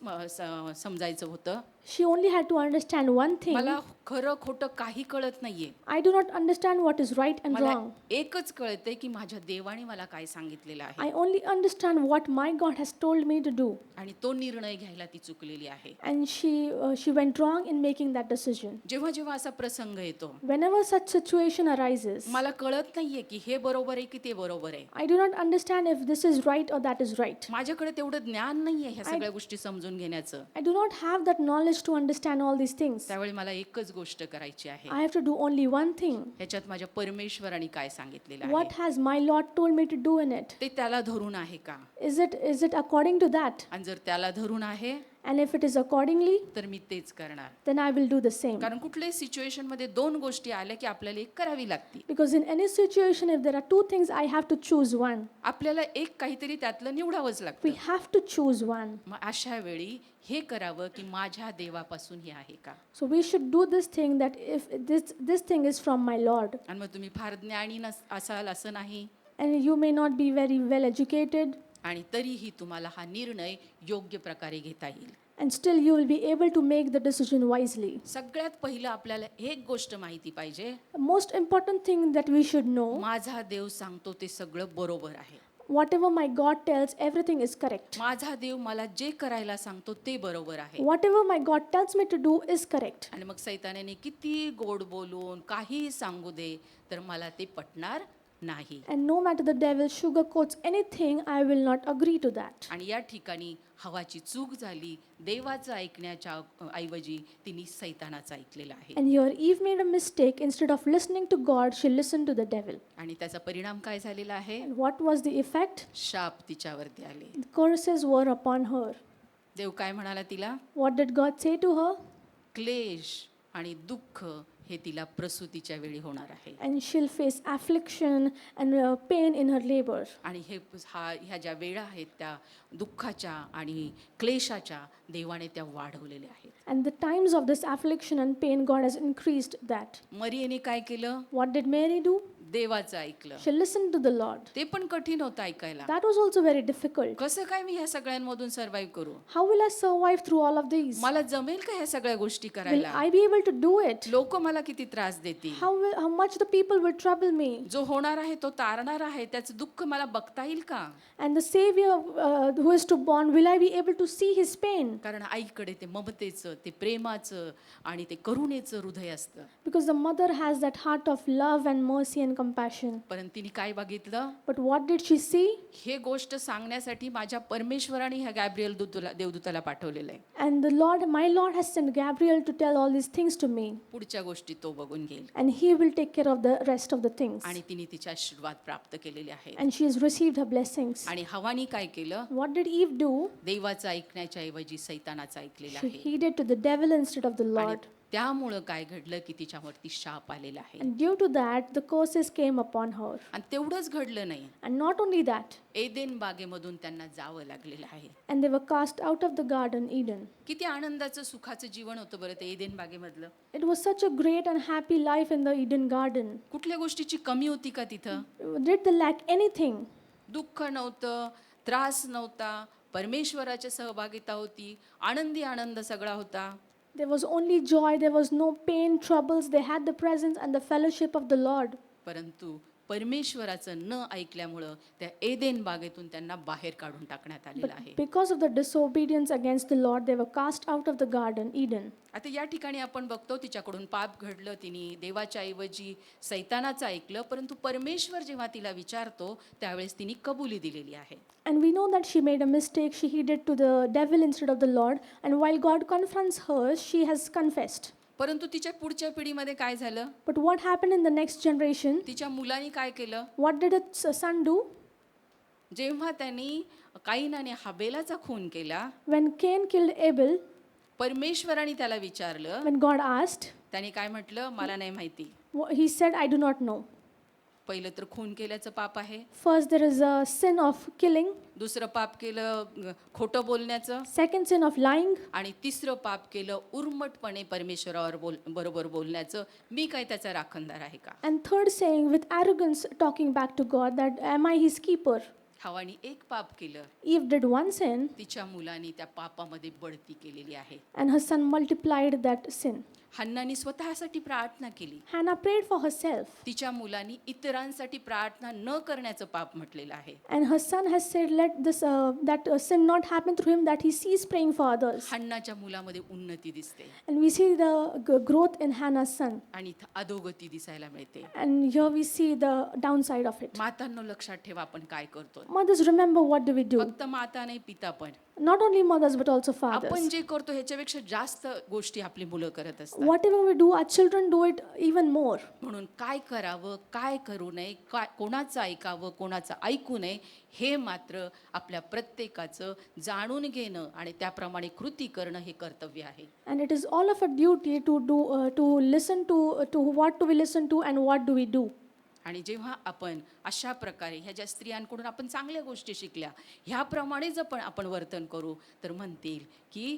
समजायचं होतं, She only had to understand one thing. मला खरं खोटं काही कळत नाहीये. I do not understand what is right and मला wrong. एकच कळतंय की माझ्या देवाने मला काय सांगितलेलं आहे. I only understand what my God has told me to do. आणि तो निर्णय घ्यायला ती चुकलेली आहे. And she went wrong in making that decision. जेव्हा जेव्हा असा प्रसंग येतो, Whenever such situation arises, मला कळत नाहीये की हे बरोबर आहे की ते बरोबर आहे. I do not understand if this is right or that is right. माझ्याकडे तेवढं ज्ञान नाहीये ह्या सगळ्या गोष्टी समजून घेण्याचं. I do not have that knowledge to understand all these things. त्यावेळी मला एकच गोष्ट करायची आहे. I have to do only one thing. ह्याच्यात माझ्या परमेश्वराने काय सांगितलेलं What आहे has my Lord told me to do in it? ते त्याला धरून आहे का. Is it according to that? आणि जर त्याला धरून आहे And if it is accordingly, तर मी तेच करणार. then I will do the same. कारण कुठल्याही सिच्युएशन मध्ये दोन गोष्टी आल्या की आपल्याला एक करावी लागते. Because in any situation, if there are two things, I have to choose one. आपल्याला एक काहीतरी त्यातलं निवडावंच लागतं. We have to choose one. मग अशा वेळी हे करावं की माझ्या देवापासून हे आहे का. So we should do this thing that if this thing is from my Lord. आणि मग तुम्ही फार ज्ञानी असाल असं नाही, And you may not be very well educated, आणि तरीही तुम्हाला हा निर्णय योग्य प्रकारे घेता येईल. and still you will be able to make the decision wisely. सगळ्यात पहिलं आपल्याला एक गोष्ट माहिती पाहिजे, Most important thing that we should know, माझा देव सांगतो ते सगळं बरोबर आहे. whatever my God tells, everything is correct. माझा देव मला जे करायला सांगतो ते बरोबर आहे. Whatever my God tells me to do is correct. आणि मग सैतानाने किती गोड बोलून काहीही सांगू दे तर मला ते पटणार नाही. And no matter the devil sugarcoats anything, I will not agree to that. आणि या ठिकाणी हवाची चूक झाली. देवाचं ऐकण्याच्या ऐवजी तिने सैतानाचं ऐकलेलं आहे. And here Eve made a mistake. Instead of listening to God, she listened to the devil. आणि त्याचा परिणाम काय झालेला आहे. And what was the effect? शाप तिच्यावरती आले. The curses were upon her. देव काय म्हणाला तिला. What did God say to her? क्लेश आणि दुःख हे तिला प्रसूतीच्या वेळी होणार आहे. And she'll face affliction and pain in her labor. आणि ह्या ज्या वेळा आहेत त्या दुःखाच्या आणि क्लेशाच्या देवाने त्या वाढवलेल्या आहेत. And the times of this affliction and pain, God has increased that. मरियेने काय केलं. What did Mary do? देवाचं ऐकलं. She listened to the Lord. ते पण कठीण होतं ऐकायला. That was also very difficult. कसं काय मी ह्या सगळ्यांमधून सर्व्हाइव्ह करू. How will I survive through all of these? मला जमेल का ह्या सगळ्या गोष्टी Will करायला. I be able to do it? लोक मला किती त्रास देतील. How much the people will trouble me? जो होणार आहे तो तारणार आहे त्याचं दुःख मला बघता येईल का. And the Savior who is to born, will I be able to see his pain? कारण आईकडे ते ममतेचं, ते प्रेमाचं आणि ते करुणेचं हृदय असतं. Because the mother has that heart of love and mercy and compassion. परंतु तिने काय बघितलं. But what did she see? हे गोष्ट सांगण्यासाठी माझ्या परमेश्वराने ह्या गॅब्रिएल देवदूताला पाठवलेलं आहे. And my Lord has sent Gabriel to tell all these things to me. पुढच्या गोष्टी तो बघून घेईल. And he will take care of the rest of the things. आणि तिने तिचे आशीर्वाद प्राप्त केलेले आहेत. And she has received her blessings. आणि हवानी काय केलं. What did Eve do? देवाचं ऐकण्याच्या ऐवजी सैतानाचं ऐकलेलं She आहे. heeded to the devil instead of the आणि Lord. त्यामुळं काय घडलं की तिच्यावरती शाप आलेला आहे. And due to that, the curses came upon her. आणि तेवढंच घडलं नाही, And not only that, Eden बागेमधून त्यांना जावं लागलेलं आहे. and they were cast out of the garden Eden. किती आनंदाचं सुखाचं जीवन होतं बरं ते Eden बागेमधलं. It was such a great and happy life in the Eden garden. कुठल्या गोष्टीची कमी होती का तिथं? Did they lack anything? दुःख नव्हतं, त्रास नव्हता, परमेश्वराच्या सहभागिता होती, आनंदी आनंद सगळा होता. There was only joy, there was no pain, troubles. They had the presence and the fellowship of the Lord. परंतु परमेश्वराचं न ऐकल्यामुळं त्या एदेन बागेतून त्यांना बाहेर काढून टाकण्यात आलेलं But आहे. because of the disobedience against the Lord, they were cast out of the garden Eden. आता या ठिकाणी आपण बघतो तिच्याकडून पाप घडलं, तिने देवाच्या ऐवजी सैतानाचं ऐकलं, परंतु परमेश्वर जेव्हा तिला विचारतो त्यावेळेस तिने कबुली दिलेली आहे. And we know that she made a mistake. She heeded to the devil instead of the Lord. And while God confronts her, she has confessed. परंतु तिच्या पुढच्या पिढीमध्ये काय झालं? But what happened in the next generation? तिच्या मुलांनी काय केलं? What did its son do? जेव्हा त्यांनी काईनाने हाबेलाचा खून केला, When Cain killed Abel, परमेश्वराने त्याला विचारलं, when God asked, त्याने काय म्हटलं? मला नाही माहिती. he said, I do not know. पहिलं तर खून केल्याचं पाप आहे, First, there is a sin of killing. दुसरं पाप केलं खोटं बोलण्याचं, Second, sin of lying. आणि तिसरं पाप केलं उर्मटपणे परमेश्वरावर बरोबर बोलण्याचं. मी काय त्याचा राखणदार आहे का? And third, saying with arrogance, talking back to God, that am I his keeper? हवानी एक पाप केलं, Eve did one sin, तिच्या मुलांनी त्या पापामध्ये बढती केलेली आहे. and her son multiplied that sin. हन्नानी स्वतःसाठी प्रार्थना केली, Hannah prayed for herself, तिच्या मुलांनी इतरांसाठी प्रार्थना न करण्याचं पाप म्हटलेलं आहे. and her son has said, let this that sin not happen through him, that he cease praying for others. हन्नाच्या मुलामध्ये उन्नती दिसते And we see the growth in Hannah's son, आणि इथं अधोगती दिसायला मिळते. and here we see the downside of it. मातांनो लक्षात ठेवा आपण काय करतो. Mothers, remember, what do we do? फक्त माता नाही, पिता पण. Not only mothers but also आपण fathers. जे करतो ह्याच्यापेक्षा जास्त गोष्टी आपली मुलं करत असतात. Whatever we do, our children do it even more. म्हणून काय करावं, काय करू नये, काय कोणाचं ऐकावं, कोणाचं ऐकू नये, हे मात्र आपल्या प्रत्येकाचं जाणून घेणं आणि त्याप्रमाणे कृती करणं हे कर्तव्य आहे. And it is all of a duty to listen to what do we listen to and what do we do. आणि जेव्हा आपण अशा प्रकारे ह्या ज्या स्त्रियांकडून आपण चांगल्या गोष्टी शिकल्या, ह्याप्रमाणेच आपण वर्तन करू तर म्हणतील की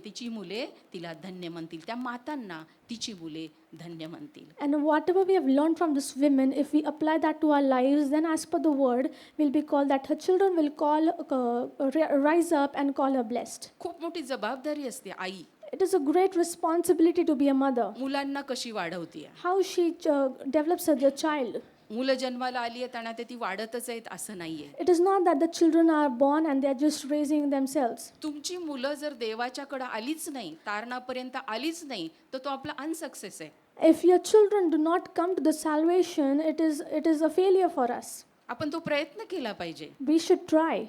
तिची मुले तिला धन्य म्हणतील, त्या मातांना तिची मुले धन्य म्हणतील. And whatever we have learned from this women, if we apply that to our lives, then as per the word, we'll be called that her children will rise up and call her blessed. खूप मोठी जबाबदारी असते आई. It is a great responsibility to be a mother. मुलांना कशी वाढवते, How she develops the child. मुलं जन्माला आली आहेत आणि ती वाढतच आहेत असं नाहीये. It is not that the children are born and they are just raising themselves. तुमची मुलं जर देवाच्याकडे आलीच नाही, तारणापर्यंत आलीच नाही, तर तो आपला अनसक्सेस आहे. If your children do not come to the salvation, it is a failure for us. आपण तो प्रयत्न केला पाहिजे. We should try.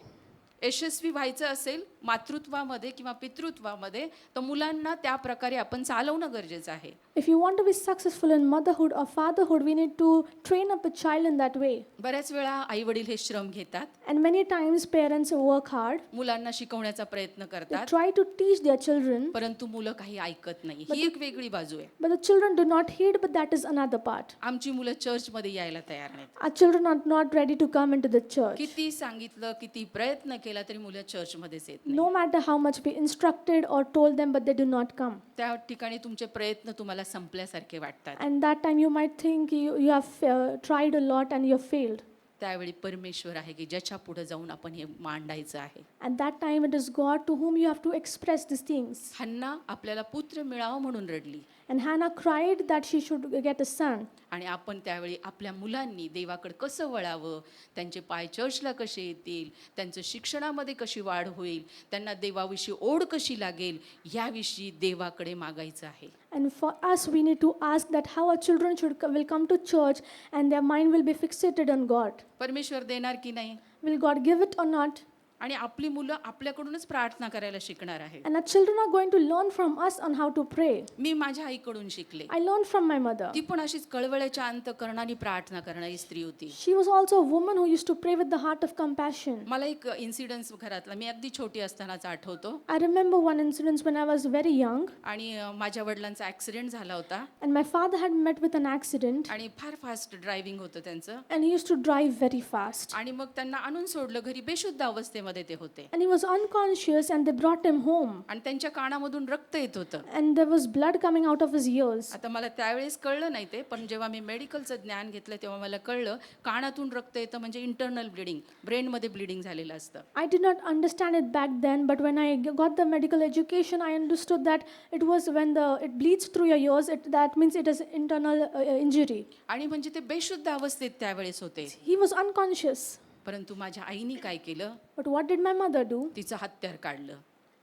यशस्वी व्हायचं असेल मातृत्वामध्ये किंवा पितृत्वामध्ये, तर मुलांना त्या प्रकारे आपण चालवणं गरजेचं आहे. If you want to be successful in motherhood or fatherhood, we need to train up the child in that way. बऱ्याच वेळा आई वडील हे श्रम घेतात, And many times parents work hard. मुलांना शिकवण्याचा प्रयत्न They करतात, try to teach their children, परंतु मुलं काही ऐकत नाही. ही एक वेगळी बाजू आहे. but the children do not heed, but that is another part. आमची मुलं चर्चमध्ये यायला तयार नाहीत. Our children are not ready to come into the church. किती सांगितलं, किती प्रयत्न केला तरी मुलं चर्चमध्येच येत नाही. No matter how much we instructed or told them, but they do not come. त्या ठिकाणी तुमचे प्रयत्न तुम्हाला संपल्यासारखे वाटतात. And that time you might think you have tried a lot and you have failed. त्यावेळी परमेश्वर आहे की ज्याच्या पुढे जाऊन आपण हे मांडायचं आहे. At that time it is God to whom you have to express these things. हन्ना आपल्याला पुत्र मिळावं म्हणून रडली, And Hannah cried that she should get a son. आणि आपण त्यावेळी आपल्या मुलांनी देवाकडे कसं वळावं, त्यांचे पाय चर्चला कसे येतील, त्यांचं शिक्षणामध्ये कशी वाढ होईल, त्यांना देवाविषयी ओढ कशी लागेल, याविषयी देवाकडे मागायचं आहे. And for us, we need to ask that how our children will come to church and their mind will be fixated on God. परमेश्वर देणार की नाही? Will God give it or not? आणि आपली मुलं आपल्याकडूनच प्रार्थना करायला शिकणार आहेत. And our children are going to learn from us on how to pray. मी माझ्या आईकडून शिकले. I learned from my mother. ती पण अशीच कळवळ्याच्या अंतःकरणाने प्रार्थना करणारी स्त्री होती. She was also a woman who used to pray with the heart of compassion. मला एक इन्सिडन्स घरातला मी अगदी छोटी असतानाचा आठवतो. I remember one incident when I was very young, आणि माझ्या वडिलांचा ॲक्सिडेंट झाला होता and my father had met with an accident, आणि फार फास्ट ड्रायव्हिंग होतं त्यांचं. and he used to drive very fast. आणि मग त्यांना आणून सोडलं घरी. बेशुद्ध अवस्थेमध्ये ते होते And he was unconscious, and they brought him home, आणि त्यांच्या कानामधून रक्त येत होतं. and there was blood coming out of his ears. आता मला त्यावेळेस कळलं नाही ते, पण जेव्हा मी मेडिकलचं ज्ञान घेतलं तेव्हा मला कळलं कानातून रक्त येतं म्हणजे इंटरनल ब्लिडिंग, ब्रेनमध्ये ब्लिडिंग झालेलं असतं. I did not understand it back then, but when I got the medical education, I understood that it was when it bleeds through your ears, that means it is internal injury. आणि म्हणजे ते बेशुद्ध अवस्थेत त्यावेळेस होते. He was unconscious. परंतु माझ्या आईने काय केलं, But what did my mother do? तिचं हत्यार काढलं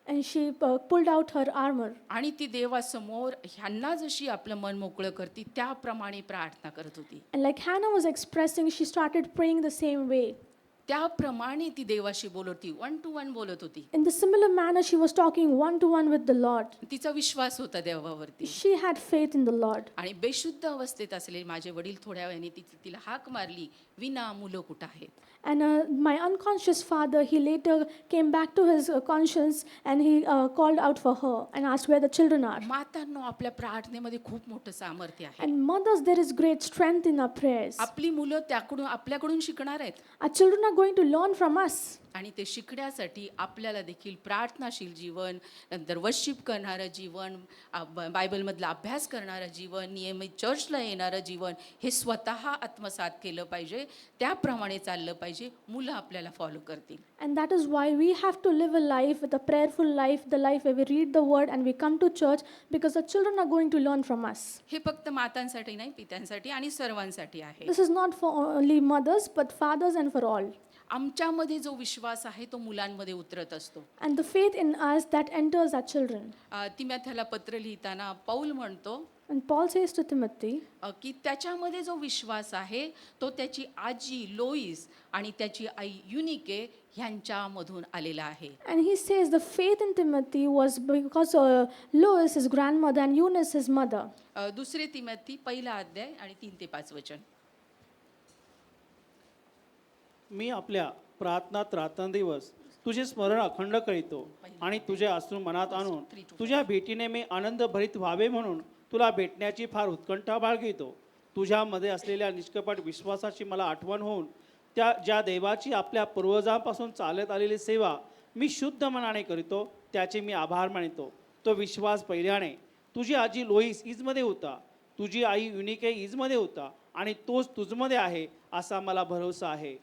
And she pulled out her armor. आणि ती देवासमोर ह्यांना जशी आपलं मन मोकळं करते त्याप्रमाणे प्रार्थना करत होती. And like Hannah was expressing, she started praying the same way. त्याप्रमाणे ती देवाशी बोलत होती, 1 to 1 बोलत होती. In the similar manner, she was talking one to one with the Lord. तिचा विश्वास होता देवावरती. She had faith in the Lord. आणि बेशुद्ध अवस्थेत असलेले माझे वडील थोड्या वेळाने तिला हाक मारली, विना मुलं कुठं आहेत. And my unconscious father, he later came back to his conscience, and he called out for her and asked where the children are. मातांनो, आपल्या प्रार्थनेमध्ये खूप मोठं सामर्थ्य आहे. And mothers, there is great strength in our prayers. आपली मुलं आपल्याकडून शिकणार आहेत Our children are going to learn from us. आणि ते शिकण्यासाठी आपल्याला देखील प्रार्थनाशील जीवन, नंतर वर्शिप करणारं जीवन, बायबलमधला अभ्यास करणारं जीवन, नियमित चर्चला येणारं जीवन हे स्वतः आत्मसात केलं पाहिजे. त्याप्रमाणे चाललं पाहिजे. मुलं आपल्याला फॉलो करतील. And that is why we have to live a life with a prayerful life, the life where we read the word and we come to church, because our children are going to learn from us. हे फक्त मातांसाठी नाही, पित्यांसाठी आणि सर्वांसाठी आहे. This is not for only mothers, but fathers and for all. आमच्यामध्ये जो विश्वास आहे तो मुलांमध्ये उतरत असतो. And the faith in us that enters our children. तिमोथेला पत्र लिहिताना पौल म्हणतो And Paul says to Timothy, की त्याच्यामध्ये जो विश्वास आहे तो त्याची आजी लोईस आणि त्याची आई युनिके ह्यांच्यामधून आलेला आहे. and he says the faith in Timothy was because Lois, his grandmother, and Eunice, his mother. दुसरे तिमोथी 1 अध्याय आणि 3 ते 5 वचन. मी आपल्या प्रार्थनात रात्रंदिवस तुझे स्मरण अखंड करीतो आणि तुझे अश्रू मनात आणून तुझ्या भेटीने मी आनंद भरीत व्हावे म्हणून तुला भेटण्याची फार उत्कंठा बाळगितो. तुझ्यामध्ये असलेल्या निष्कपट विश्वासाची मला आठवण होऊन ज्या देवाची आपल्या पूर्वजांपासून चालत आलेली सेवा मी शुद्ध मनाने करीतो त्याचे मी आभार मानितो. तो विश्वास पहिल्याने तुझी आजी लोईस ईजमध्ये होता, तुझी आई युनिके ईजमध्ये होता आणि तोच तुझमध्ये आहे असा मला भरोसा आहे.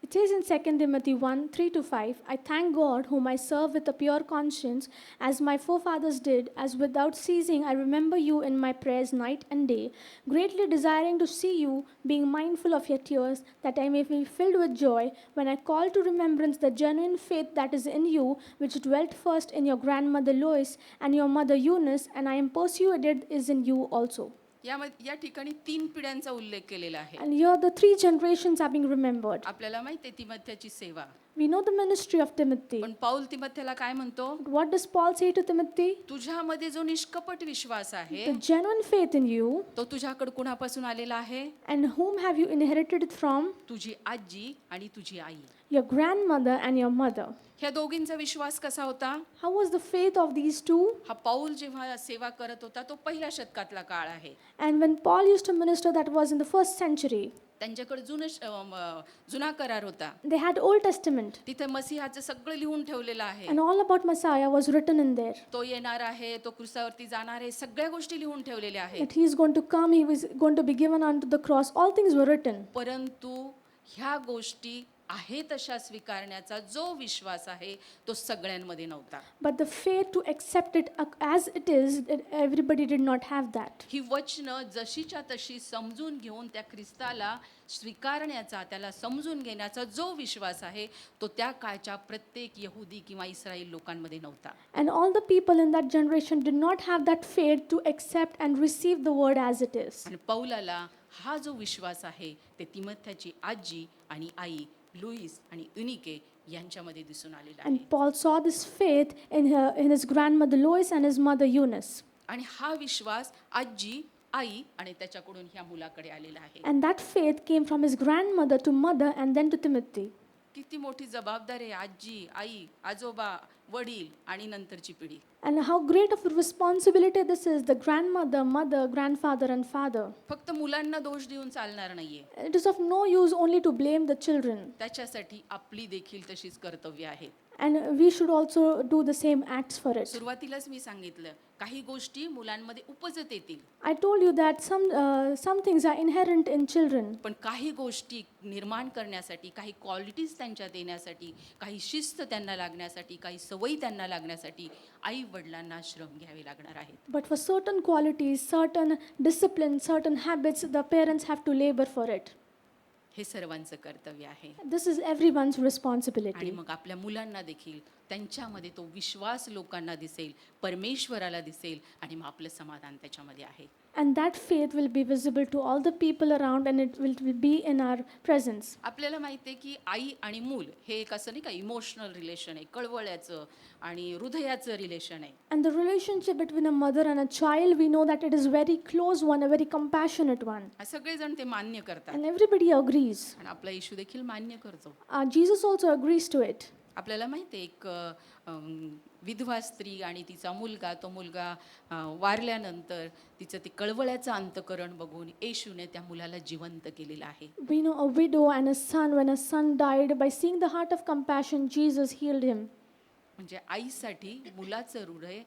It says in 2 Timothy 1:3-5, I thank God whom I serve with a pure conscience, as my forefathers did, as without ceasing I remember you in my prayers night and day, greatly desiring to see you, being mindful of your tears, that I may be filled with joy when I call to remembrance the genuine faith that is in you, which dwelt first in your grandmother Lois and your mother Eunice, and I am persuaded is in you also. या ठिकाणी 3 पिढ्यांचा उल्लेख केलेला आहे. And here the 3 generations are being remembered. आपल्याला माहिती आहे तिमोथेची सेवा, We know the ministry of Timothy. पण पौल तिमोथेला काय म्हणतो, What does Paul say to Timothy? तुझ्यामध्ये जो निष्कपट विश्वास आहे The genuine faith in you. तो तुझ्याकडे कुणापासून आलेला आहे? And whom have you inherited it from? तुझी आजी आणि तुझी आई. Your grandmother and your mother. ह्या दोघींचा विश्वास कसा होता? How was the faith of these two? हा पौल जेव्हा सेवा करत होता तो पहिल्या शतकातला काळ आहे. And when Paul used to minister, that was in the 1st century. त्यांच्याकडे जुना करार होता. They had Old Testament. तिथे मसीहाचं सगळं लिहून ठेवलेलं आहे. And all about Messiah was written in there. तो येणार आहे, तो क्रूसावरती जाणार आहे, सगळ्या गोष्टी लिहून ठेवलेल्या आहेत. That he is going to come, he was going to be given unto the cross. All things were written. परंतु ह्या गोष्टी आहे तशा स्वीकारण्याचा जो विश्वास आहे तो सगळ्यांमध्ये नव्हता. But the faith to accept it as it is, everybody did not have that. ही वचनं जशीच्या तशी समजून घेऊन त्या ख्रिस्ताला स्वीकारण्याचा, त्याला समजून घेण्याचा जो विश्वास आहे तो त्या काळच्या प्रत्येक यहुदी किंवा इस्रायल लोकांमध्ये नव्हता. And all the people in that generation did not have that faith to accept and receive the word as it is. आणि पौलाला हा जो विश्वास आहे ते तिमोथेची आजी आणि आई लुईस आणि युनिके यांच्यामध्ये दिसून आलेला And आहे. Paul saw this faith in his grandmother Lois and his mother Eunice. आणि हा विश्वास आजी, आई आणि त्याच्याकडून ह्या मुलाकडे आलेला आहे. And that faith came from his grandmother to mother and then to Timothy. किती मोठी जबाबदारी आहे आजी, आई, आजोबा, वडील आणि नंतरची पिढी. And how great of a responsibility this is, the grandmother, mother, grandfather and father. फक्त मुलांना दोष देऊन चालणार नाहीये. It is of no use only to blame the children. त्याच्यासाठी आपली देखील तशीच कर्तव्य आहेत. And we should also do the same acts for it. सुरुवातीलाच मी सांगितलं काही गोष्टी मुलांमध्ये उपजत येतील, I told you that some things are inherent in children. पण काही गोष्टी निर्माण करण्यासाठी, काही क्वालिटीज त्यांच्यात येण्यासाठी, काही शिस्त त्यांना लागण्यासाठी, काही सवयी त्यांना लागण्यासाठी आई वडिलांना श्रम घ्यावे लागणार आहेत. But for certain qualities, certain discipline, certain habits, the parents have to labor for it. हे सर्वांचं कर्तव्य आहे. This is everyone's आणि responsibility. मग आपल्या मुलांना देखील त्यांच्यामध्ये तो विश्वास लोकांना दिसेल, परमेश्वराला दिसेल आणि मग आपलं समाधान त्याच्यामध्ये आहे. And that faith will be visible to all the people around and it will be in our presence. आपल्याला माहिती आहे की आई आणि मूल हे एक असं नाही का इमोशनल रिलेशन आहे, कळवळ्याचं आणि हृदयाचं रिलेशन आहे. And the relationship between a mother and a child, we know that it is very close one, a very compassionate one. सगळेजण ते मान्य करतात And everybody agrees. आणि आपला येशू देखील मान्य करतो. Jesus also agrees to it. आपल्याला माहिती आहे एक विधवा स्त्री आणि तिचा मुलगा, तो मुलगा वारल्यानंतर तिचं ते कळवळ्याचं अंतकरण बघून येशूने त्या मुलाला जिवंत केलेलं आहे. We know a widow and a son, when a son died, by seeing the heart of compassion, Jesus healed him. म्हणजे आईसाठी मुलाचं हृदय,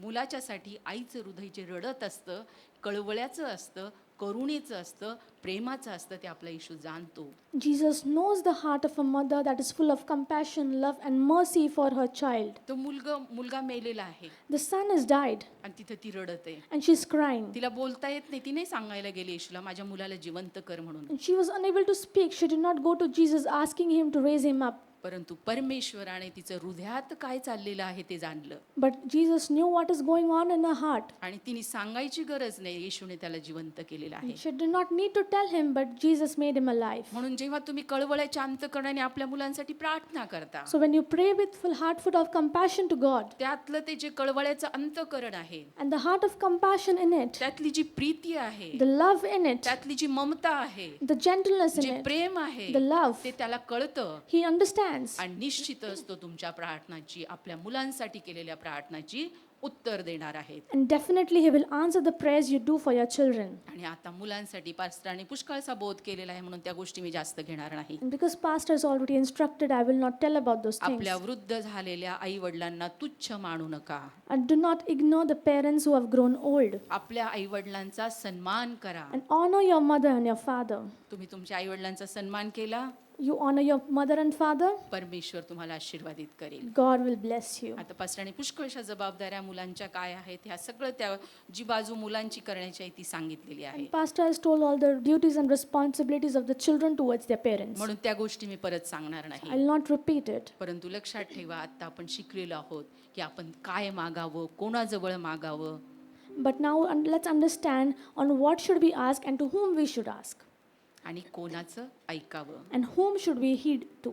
मुलाच्यासाठी आईचं हृदय जे रडत असतं, कळवळ्याचं असतं, करुणेचं असतं, प्रेमाचं असतं, ते आपला येशू जाणतो. Jesus knows the heart of a mother that is full of compassion, love and mercy for her child. तो मुलगा मेलेला आहे The son has died आणि तिथं ती रडत आहे. and she's crying. तिला बोलता येत नाही, ती नाही सांगायला गेली येशूला माझ्या मुलाला जिवंत कर म्हणून. And she was unable to speak. She did not go to Jesus asking him to raise him up. परंतु परमेश्वराने तिचं हृदयात काय चाललेलं आहे ते जाणलं But Jesus knew what is going on in her heart. आणि तिने सांगायची गरज नाही, येशूने त्याला जिवंत केलेलं आहे. She did not need to tell him, but Jesus made him alive. म्हणून जेव्हा तुम्ही कळवळ्याच्या अंतकरणाने आपल्या मुलांसाठी प्रार्थना करता, So when you pray with full heart full of compassion to God, त्यातलं ते जे कळवळ्याचं अंतकरण आहे, and the heart of compassion in it, त्यातली जी प्रीती आहे, the love in it, त्यातली जी ममता आहे, the gentleness in जे it, प्रेम आहे, the love, ते त्याला कळतं. he understands. आणि निश्चितच तो तुमच्या प्रार्थनाची, आपल्या मुलांसाठी केलेल्या प्रार्थनाची उत्तर देणार आहेत. And definitely he will answer the prayers you do for your children. आणि आता मुलांसाठी पास्टरांनी पुष्कळचा बोध केलेला आहे म्हणून त्या गोष्टी मी जास्त घेणार नाही. And because pastor has already instructed, I will not tell about those things. आपल्या वृद्ध झालेल्या आई वडिलांना तुच्छ मानू नका. And do not ignore the parents who have grown old. आपल्या आई वडिलांचा सन्मान करा. And honor your mother and your father. तुम्ही तुमच्या आई वडिलांचा सन्मान केला, You honor your mother and father, परमेश्वर तुम्हाला आशीर्वादित करेल. God will bless you. आता पास्टरांनी पुष्कळशा जबाबदाऱ्या मुलांच्या काय आहेत ह्या सगळं त्या जी बाजू मुलांची करण्याची आहे ती सांगितलेली आहे. Pastor has told all the duties and responsibilities of the children towards their parents. म्हणून त्या गोष्टी मी परत सांगणार I नाही. will not repeat it. परंतु लक्षात ठेवा, आता आपण शिकलेलो आहोत की आपण काय मागावं, कोणाजवळ मागावं. But now let's understand on what should we ask and to whom we should ask. आणि कोणाचं ऐकावं. And whom should we heed to.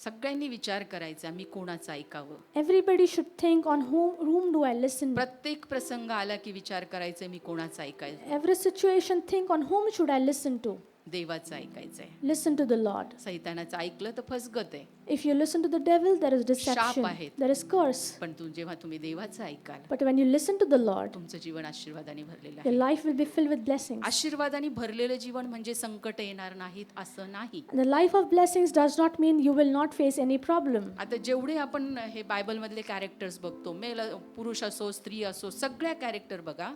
सगळ्यांनी विचार करायचा, मी कोणाचं ऐकावं. Everybody should think on whom do I listen. प्रत्येक प्रसंग आला की विचार करायचं, मी कोणाचं ऐकायचं. Every situation think on whom should I listen to. देवाचं ऐकायचंय. Listen to the Lord. सैतानाचं ऐकलं तर फसगत आहे, If you listen to the devil, there is deception. आहेत. There is curse. पण जेव्हा तुम्ही देवाचं ऐकाल, But when you listen to the Lord, तुमचं जीवन आशीर्वादाने भरलेलं your आहे. life will be filled with blessings. आशीर्वादाने भरलेलं जीवन म्हणजे संकट येणार नाहीत असं नाही. The life of blessings does not mean you will not face any problem. आता जेवढे आपण हे बायबलमधले कॅरेक्टर्स बघतो, पुरुष असो स्त्री असो, सगळ्या कॅरेक्टर बघा,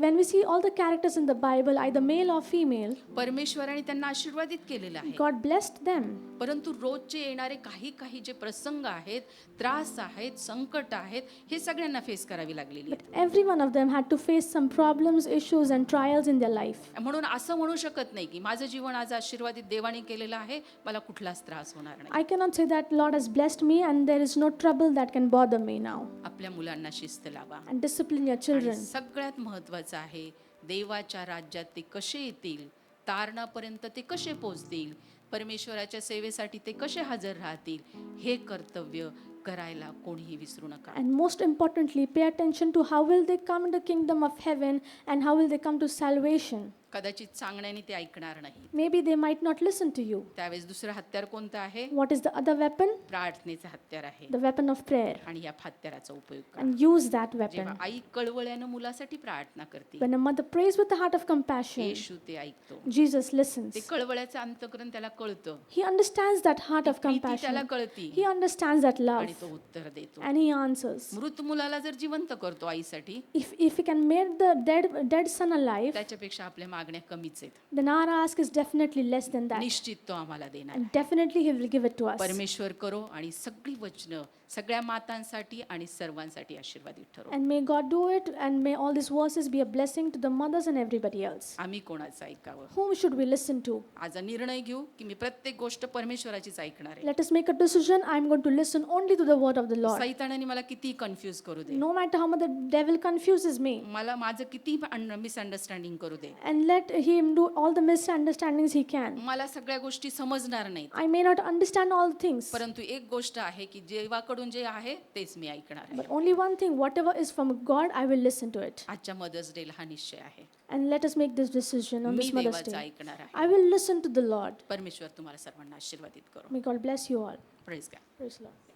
When we see all the characters in the Bible, either male or female, परमेश्वराने त्यांना आशीर्वादित केलेलं आहे. God blessed them. परंतु रोजचे येणारे काही जे प्रसंग आहेत, त्रास आहेत, संकट आहेत, हे सगळ्यांना फेस करावी लागलेली But every one of them had to face some problems, issues, and trials in their life. आहे. म्हणून असं म्हणू शकत नाही की माझं जीवन आज आशीर्वादित देवाने केलेलं आहे, मला कुठलाच त्रास होणार नाही. I cannot say that Lord has blessed me and there is no trouble that can bother me now. आपल्या मुलांना शिस्त लावा. And discipline your आणि children. सगळ्यात महत्त्वाचं आहे, देवाच्या राज्यात ते कसे येतील, तारणापर्यंत ते कसे पोचतील, परमेश्वराच्या सेवेसाठी ते कसे हजर राहतील हे कर्तव्य करायला कोणीही विसरू नका. And most importantly, pay attention to how will they come in the kingdom of heaven and how will they come to salvation. कदाचित सांगण्याने ते ऐकणार नाही. Maybe they might not listen to you. त्यावेळेस दुसरं हत्यार कोणतं आहे? What is the other weapon? प्रार्थनेचं हत्यार आहे. The weapon of prayer. आणि या हत्याराचा उपयोग करा. And use that weapon. जेव्हा आई कळवळ्यानं मुलासाठी प्रार्थना करते, When a mother prays with the heart of compassion, येशू ते ऐकतो. Jesus listens. ते कळवळ्याचं अंतःकरण त्याला कळतं. He understands that heart of Preeti त्याला compassion. कळती He understands that love. आणि तो उत्तर देतो. And he answers. मृत मुलाला जर जिवंत करतो आईसाठी, If he can make the dead son alive, त्याच्यापेक्षा आपल्या मागण्या कमीच आहेत. then our ask is definitely less than that. निश्चित तो आम्हाला देणार. And definitely he will give it to us. परमेश्वर करो आणि सगळी वचनं सगळ्या मातांसाठी आणि सर्वांसाठी आशीर्वादित ठरो. And may God do it, and may all these verses be a blessing to the mothers and everybody else. आम्ही कोणाचं ऐकावं? Whom should we listen to? आज निर्णय घेऊ की मी प्रत्येक गोष्ट परमेश्वराचीच ऐकणार आहे. Let us make a decision. I'm going to listen only to the word of the Lord. सैतानाने मला किती कन्फ्यूज करू दे, No matter how much the devil confuses me, मला माझं किती मिसअंडरस्टँडिंग करू दे, and let him do all the misunderstandings he can. मला सगळ्या गोष्टी समजणार नाहीत, I may not understand all things, परंतु एक गोष्ट आहे की देवाकडून जे आहे तेच मी ऐकणार आहे. but only one thing, whatever is from God, I will listen to it. आजच्या मदर्स डेला हा निश्चय आहे. And let us make this decision on me this Mother's देवाचं Day. ऐकणार आहे. I will listen to the Lord. परमेश्वर तुम्हाला सर्वांना आशीर्वादित करो. May God bless you all. Praise God. Praise the Lord.